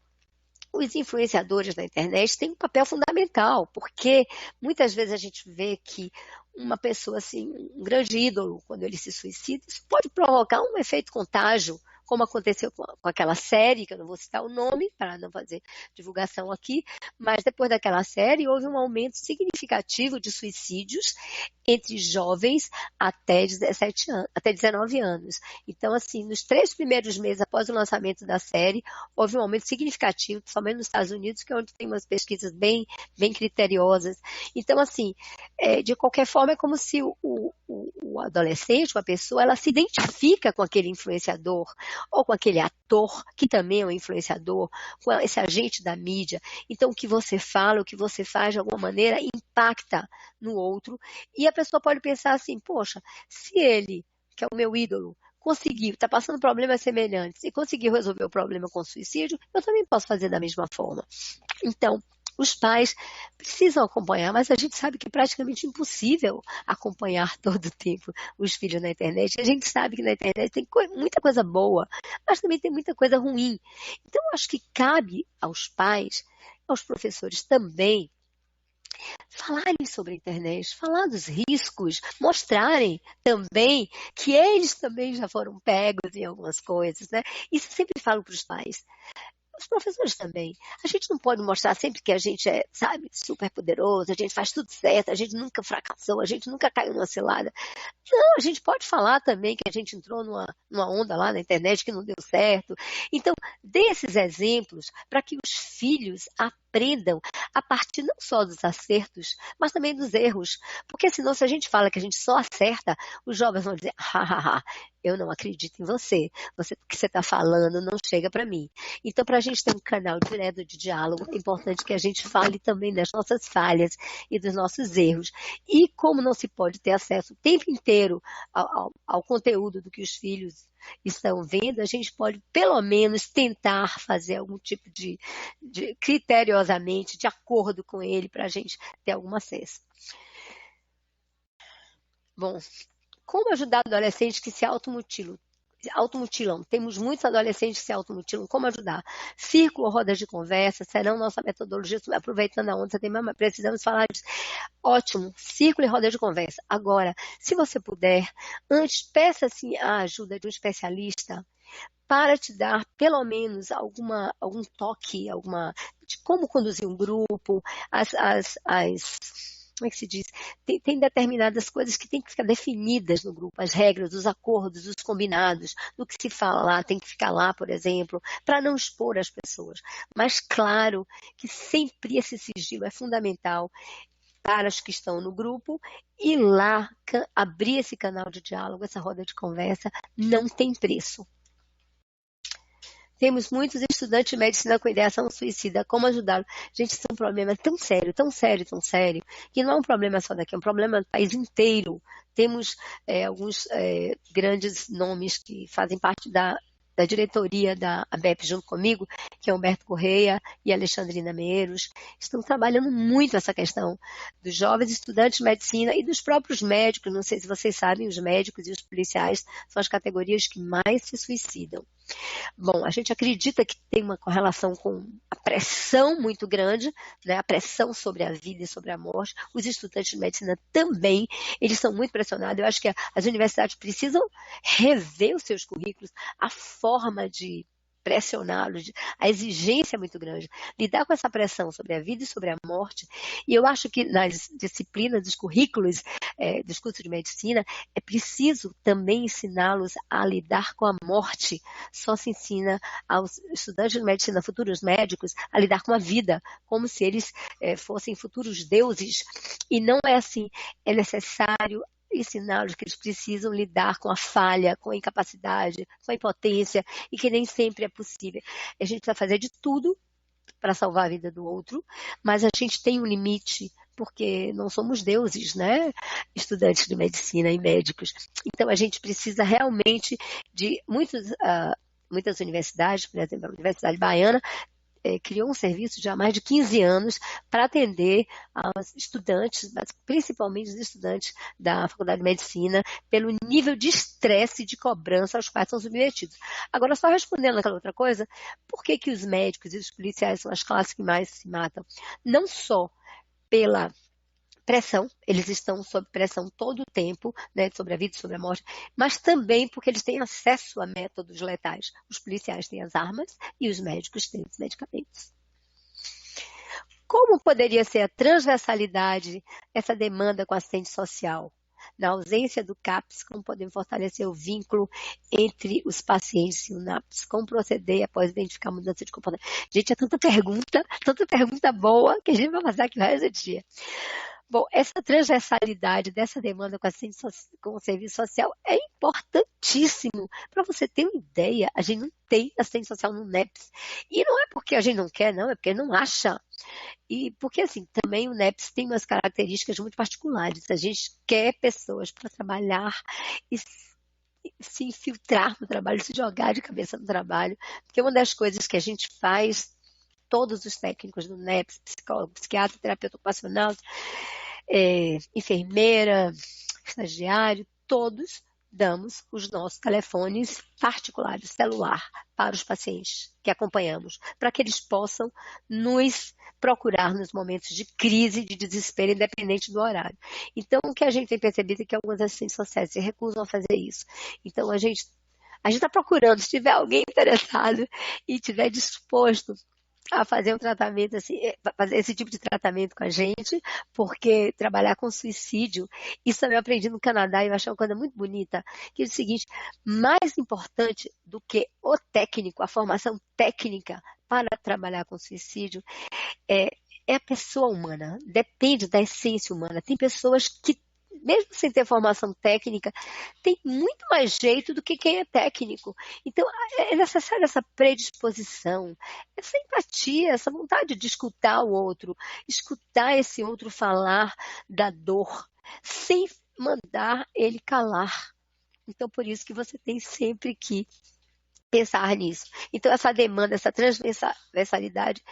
Speaker 3: os influenciadores na internet têm um papel fundamental, porque muitas vezes a gente vê que uma pessoa, assim, um grande ídolo, quando ele se suicida, isso pode provocar um efeito contágio, como aconteceu com aquela série, que eu não vou citar o nome, para não fazer divulgação aqui, mas depois daquela série houve um aumento significativo de suicídios entre jovens até 19 anos. Então, assim, nos 3 primeiros meses após o lançamento da série, houve um aumento significativo, principalmente nos Estados Unidos, que é onde tem umas pesquisas bem criteriosas. Então, assim, de qualquer forma, é como se o adolescente, uma pessoa, ela se identifica com aquele influenciador, ou com aquele ator, que também é um influenciador, com esse agente da mídia. Então, o que você fala, o que você faz, de alguma maneira, impacta no outro. E a pessoa pode pensar assim, poxa, se ele, que é o meu ídolo, conseguiu, está passando problemas semelhantes e conseguiu resolver o problema com suicídio, eu também posso fazer da mesma forma. Então, os pais precisam acompanhar, mas a gente sabe que é praticamente impossível acompanhar todo o tempo os filhos na internet. A gente sabe que na internet tem muita coisa boa, mas também tem muita coisa ruim. Então, eu acho que cabe aos pais, aos professores também, falarem sobre a internet, falar dos riscos, mostrarem também que eles também já foram pegos em algumas coisas, né? Isso eu sempre falo para os pais. Os professores também. A gente não pode mostrar sempre que a gente é, sabe, super poderoso, a gente faz tudo certo, a gente nunca fracassou, a gente nunca caiu numa cilada. Não, a gente pode falar também que a gente entrou numa onda lá na internet que não deu certo. Então, dê esses exemplos para que os filhos aprendam a partir não só dos acertos, mas também dos erros. Porque senão, se a gente fala que a gente só acerta, os jovens vão dizer, hahaha, eu não acredito em você. O que você está falando não chega para mim. Então, para a gente ter um canal direto de diálogo, é importante que a gente fale também das nossas falhas e dos nossos erros. E como não se pode ter acesso o tempo inteiro ao conteúdo do que os filhos estão vendo, a gente pode pelo menos tentar fazer algum tipo de critério rigorosamente, de acordo com ele, para a gente ter algum acesso. Bom, como ajudar adolescentes que se automutilam? Temos muitos adolescentes que se automutilam. Como ajudar? Círculo, rodas de conversa, serão nossa metodologia, aproveitando a onda, mas precisamos falar disso. Ótimo, círculo e roda de conversa. Agora, se você puder, antes peça assim, a ajuda de um especialista para te dar pelo menos algum toque, de como conduzir um grupo, como é que se diz? Tem determinadas coisas que têm que ficar definidas no grupo, as regras, os acordos, os combinados, do que se fala lá, tem que ficar lá, por exemplo, para não expor as pessoas. Mas claro que sempre esse sigilo é fundamental para os que estão no grupo e lá abrir esse canal de diálogo, essa roda de conversa, não tem preço. Temos muitos estudantes de medicina com ideação suicida. Como ajudá-los? Gente, isso é um problema tão sério, que não é um problema só daqui, é um problema do país inteiro. Temos alguns grandes nomes que fazem parte da diretoria da ABEP junto comigo, que é Humberto Correia e Alexandrina Meiros, estão trabalhando muito essa questão dos jovens estudantes de medicina e dos próprios médicos. Não sei se vocês sabem, os médicos e os policiais são as categorias que mais se suicidam. Bom, a gente acredita que tem uma correlação com a pressão muito grande, né? A pressão sobre a vida e sobre a morte. Os estudantes de medicina também, eles são muito pressionados. Eu acho que as universidades precisam rever os seus currículos, a forma de pressioná-los, a exigência é muito grande. Lidar com essa pressão sobre a vida e sobre a morte, e eu acho que nas disciplinas dos currículos dos cursos de medicina, é preciso também ensiná-los a lidar com a morte. Só se ensina aos estudantes de medicina, futuros médicos, a lidar com a vida, como se eles fossem futuros deuses. E não é assim. É necessário ensiná-los que eles precisam lidar com a falha, com a incapacidade, com a impotência, e que nem sempre é possível. A gente precisa fazer de tudo para salvar a vida do outro, mas a gente tem um limite, porque não somos deuses, né? Estudantes de medicina e médicos. Então a gente precisa realmente de muitas universidades, por exemplo, a Universidade Baiana, criou um serviço já há mais de 15 anos para atender aos estudantes, principalmente os estudantes da Faculdade de Medicina, pelo nível de estresse e de cobrança aos quais são submetidos. Agora, só respondendo aquela outra coisa, por que os médicos e os policiais são as classes que mais se matam? Não só pela pressão, eles estão sob pressão todo o tempo, né, sobre a vida e sobre a morte, mas também porque eles têm acesso a métodos letais. Os policiais têm as armas e os médicos têm os medicamentos. Como poderia ser a transversalidade dessa demanda com a assistente social? Na ausência do CAPS, como podemos fortalecer o vínculo entre os pacientes e o NAPS? Como proceder após identificar a mudança de comportamento? Gente, é tanta pergunta boa que a gente vai fazer aqui o resto do dia. Bom, essa transversalidade dessa demanda com o serviço social é importantíssimo. Para você ter uma ideia, a gente não tem assistente social no NEPS. E não é porque a gente não quer, não, é porque não acha. E porque, assim, também o NEPS tem umas características muito particulares. A gente quer pessoas para trabalhar e se infiltrar no trabalho, se jogar de cabeça no trabalho. Porque uma das coisas que a gente faz, todos os técnicos do NEPS, psicólogo, psiquiatra, terapeuta ocupacional, enfermeira, estagiário, todos damos os nossos telefones particulares, celular, para os pacientes que acompanhamos, para que eles possam nos procurar nos momentos de crise, de desespero, independente do horário. Então, o que a gente tem percebido é que algumas assistentes sociais se recusam a fazer isso. Então, a gente está procurando, se tiver alguém interessado e estiver disposto a fazer um tratamento, assim, fazer esse tipo de tratamento com a gente, porque trabalhar com suicídio, isso eu aprendi no Canadá e eu achei uma coisa muito bonita, que é o seguinte, mais importante do que o técnico, a formação técnica para trabalhar com suicídio, é a pessoa humana, depende da essência humana. Tem pessoas que, mesmo sem ter formação técnica, tem muito mais jeito do que quem é técnico. Então, é necessária essa predisposição, essa empatia, essa vontade de escutar o outro, escutar esse outro falar da dor, sem mandar ele calar. Então, por isso que você tem sempre que pensar nisso. Então, essa demanda, essa transversalidade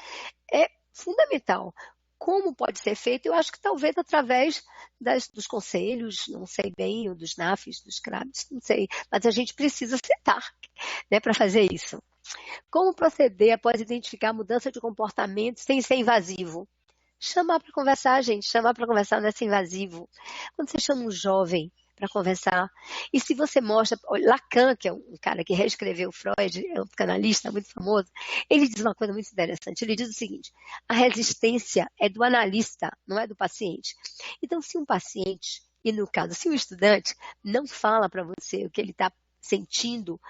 Speaker 3: é fundamental. Como pode ser feito? Eu acho que talvez através dos conselhos, não sei bem, ou dos NAFs, dos CRABs, não sei, mas a gente precisa sentar, né, para fazer isso. Como proceder após identificar a mudança de comportamento sem ser invasivo? Chamar para conversar, gente. Chamar para conversar não é ser invasivo. Quando você chama um jovem para conversar, e se você mostra... Lacan, que é um cara que reescreveu Freud, é um psicanalista muito famoso, ele diz uma coisa muito interessante. Ele diz o seguinte: a resistência é do analista, não é do paciente. Então, se um paciente, e no caso, se um estudante, não fala para você o que ele está sentindo,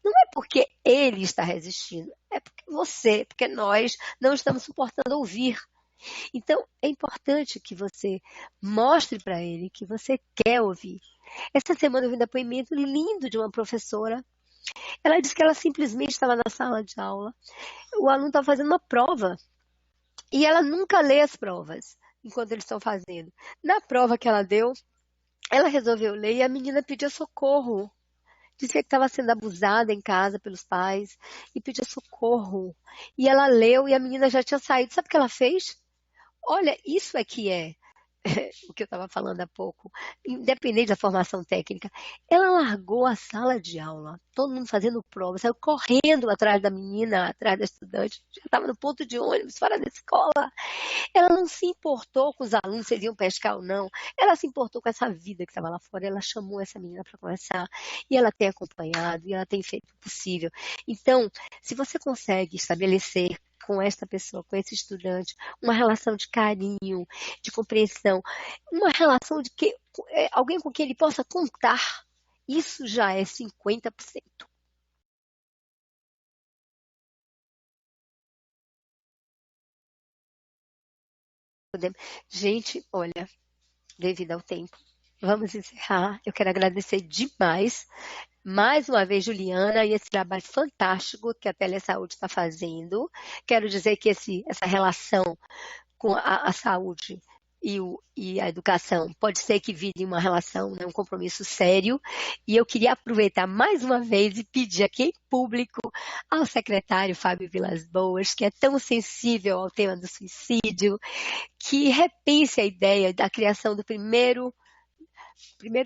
Speaker 3: não é porque ele está resistindo, é porque nós não estamos suportando ouvir. Então, é importante que você mostre para ele que você quer ouvir. Essa semana eu vi um depoimento lindo de uma professora. Ela disse que ela simplesmente estava na sala de aula, o aluno estava fazendo uma prova, e ela nunca lê as provas enquanto eles estão fazendo. Na prova que ela deu, ela resolveu ler e a menina pedia socorro. Dizia que estava sendo abusada em casa pelos pais e pedia socorro. E ela leu e a menina já tinha saído. Sabe o que ela fez? Olha, isso é que é o que eu estava falando há pouco, independente da formação técnica. Ela largou a sala de aula, todo mundo fazendo prova, saiu correndo atrás da menina, atrás da estudante, já estava no ponto de ônibus, fora da escola. Ela não se importou com os alunos, se eles iam pescar ou não. Ela se importou com essa vida que estava lá fora. Ela chamou essa menina para conversar e ela tem acompanhado e ela tem feito o possível. Então, se você consegue estabelecer com esta pessoa, com esse estudante, uma relação de carinho, de compreensão, uma relação de que alguém com quem ele possa contar, isso já é 50%. Gente, olha, devido ao tempo, vamos encerrar. Eu quero agradecer demais, mais uma vez, Juliana, e esse trabalho fantástico que a Telesaúde está fazendo. Quero dizer que essa relação com a saúde e a educação pode ser que vire uma relação, né, um compromisso sério. E eu queria aproveitar mais uma vez e pedir aqui em público ao secretário Fábio Vilas Boas, que é tão sensível ao tema do suicídio, que repense a ideia da criação do primeiro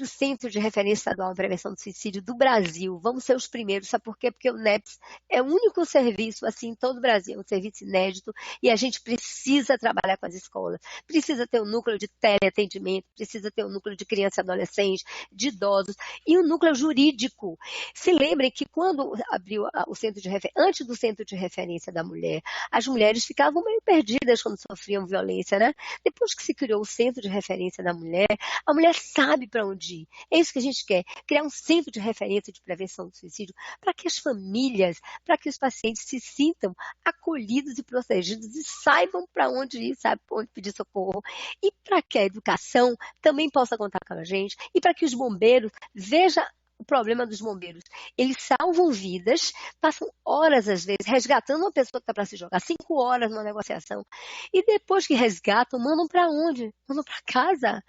Speaker 3: centro de referência estadual em prevenção do suicídio do Brasil. Vamos ser os primeiros, sabe por quê? Porque o NEPS é o único serviço assim em todo o Brasil, um serviço inédito, e a gente precisa trabalhar com as escolas. Precisa ter um núcleo de teleatendimento, precisa ter um núcleo de criança e adolescente, de idosos, e um núcleo jurídico. Se lembrem que quando abriu o centro de referência, antes do centro de referência da mulher, as mulheres ficavam meio perdidas quando sofriam violência, né? Depois que se criou o centro de referência da mulher, a mulher sabe para onde ir. É isso que a gente quer, criar um centro de referência de prevenção do suicídio para que as famílias, para que os pacientes se sintam acolhidos e protegidos e saibam para onde ir, sabe para onde pedir socorro. E para que a educação também possa contar com a gente e para que os bombeiros vejam o problema dos bombeiros. Eles salvam vidas, passam horas, às vezes, resgatando uma pessoa que está para se jogar, 5 horas numa negociação. E depois que resgatam, mandam para onde? Mandam para casa.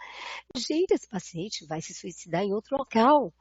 Speaker 3: Gente, esse paciente vai se suicidar em outro local.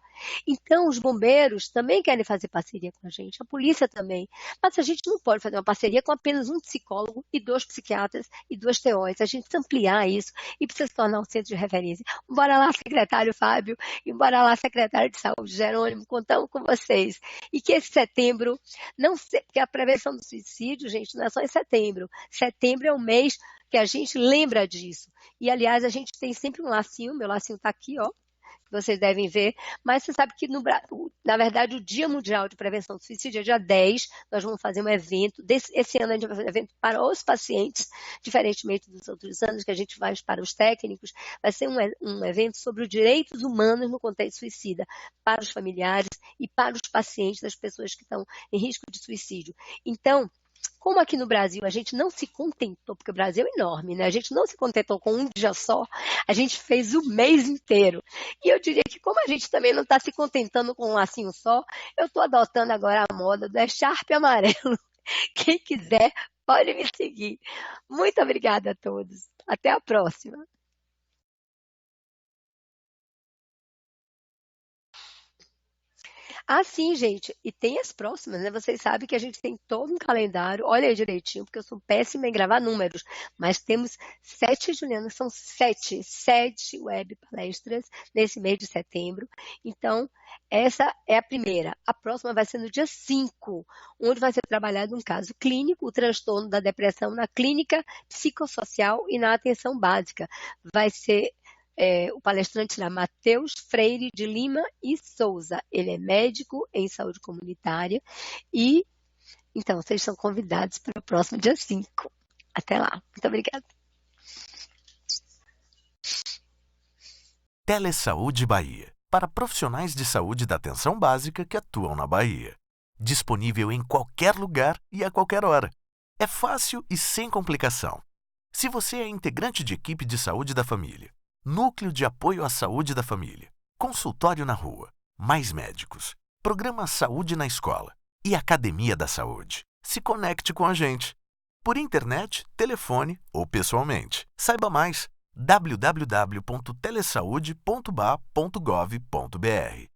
Speaker 3: Então, os bombeiros também querem fazer parceria com a gente, a polícia também. Mas a gente não pode fazer uma parceria com apenas um psicólogo e 2 psiquiatras e 2 TOs. A gente precisa ampliar isso e precisa se tornar um centro de referência. Bora lá, secretário Fábio, e bora lá, secretário de Saúde Jerônimo, contamos com vocês. E que esse setembro, não sei, porque a prevenção do suicídio, gente, não é só em setembro. Setembro é o mês que a gente lembra disso. E, aliás, a gente tem sempre um lacinho, meu lacinho está aqui, ó, que vocês devem ver, mas você sabe que, na verdade, o Dia Mundial de Prevenção do Suicídio é dia 10, nós vamos fazer um evento, esse ano a gente vai fazer um evento para os pacientes, diferentemente dos outros anos que a gente faz para os técnicos, vai ser um evento sobre os direitos humanos no contexto suicida, para os familiares e para os pacientes das pessoas que estão em risco de suicídio. Então, como aqui no Brasil a gente não se contentou, porque o Brasil é enorme, né? A gente não se contentou com um dia só, a gente fez o mês inteiro. E eu diria que como a gente também não está se contentando com um lacinho só, eu estou adotando agora a moda do echarpe amarelo. Quem quiser, pode me seguir. Muito obrigada a todos. Até a próxima. Ah, sim, gente. E tem as próximas, né? Vocês sabem que a gente tem todo um calendário. Olha aí direitinho, porque eu sou péssima em gravar números. Mas temos 7, Juliana, são 7 web palestras nesse mês de setembro. Então, essa é a primeira. A próxima vai ser no dia 5, onde vai ser trabalhado um caso clínico, o transtorno da depressão na clínica psicossocial e na atenção básica. Vai ser o palestrante será Matheus Freire de Lima e Souza. Ele é médico em saúde comunitária e, então, vocês são convidados para o próximo dia 5. Até lá. Muito obrigada.
Speaker 1: Telesaúde Bahia, para profissionais de saúde da atenção básica que atuam na Bahia. Disponível em qualquer lugar e a qualquer hora. É fácil e sem complicação. Se você é integrante de equipe de saúde da família, Núcleo de Apoio à Saúde da Família, Consultório na Rua, Mais Médicos, Programa Saúde na Escola e Academia da Saúde. Se conecte com a gente. Por internet, telefone ou pessoalmente. Saiba mais: www.telesaude.ba.gov.br.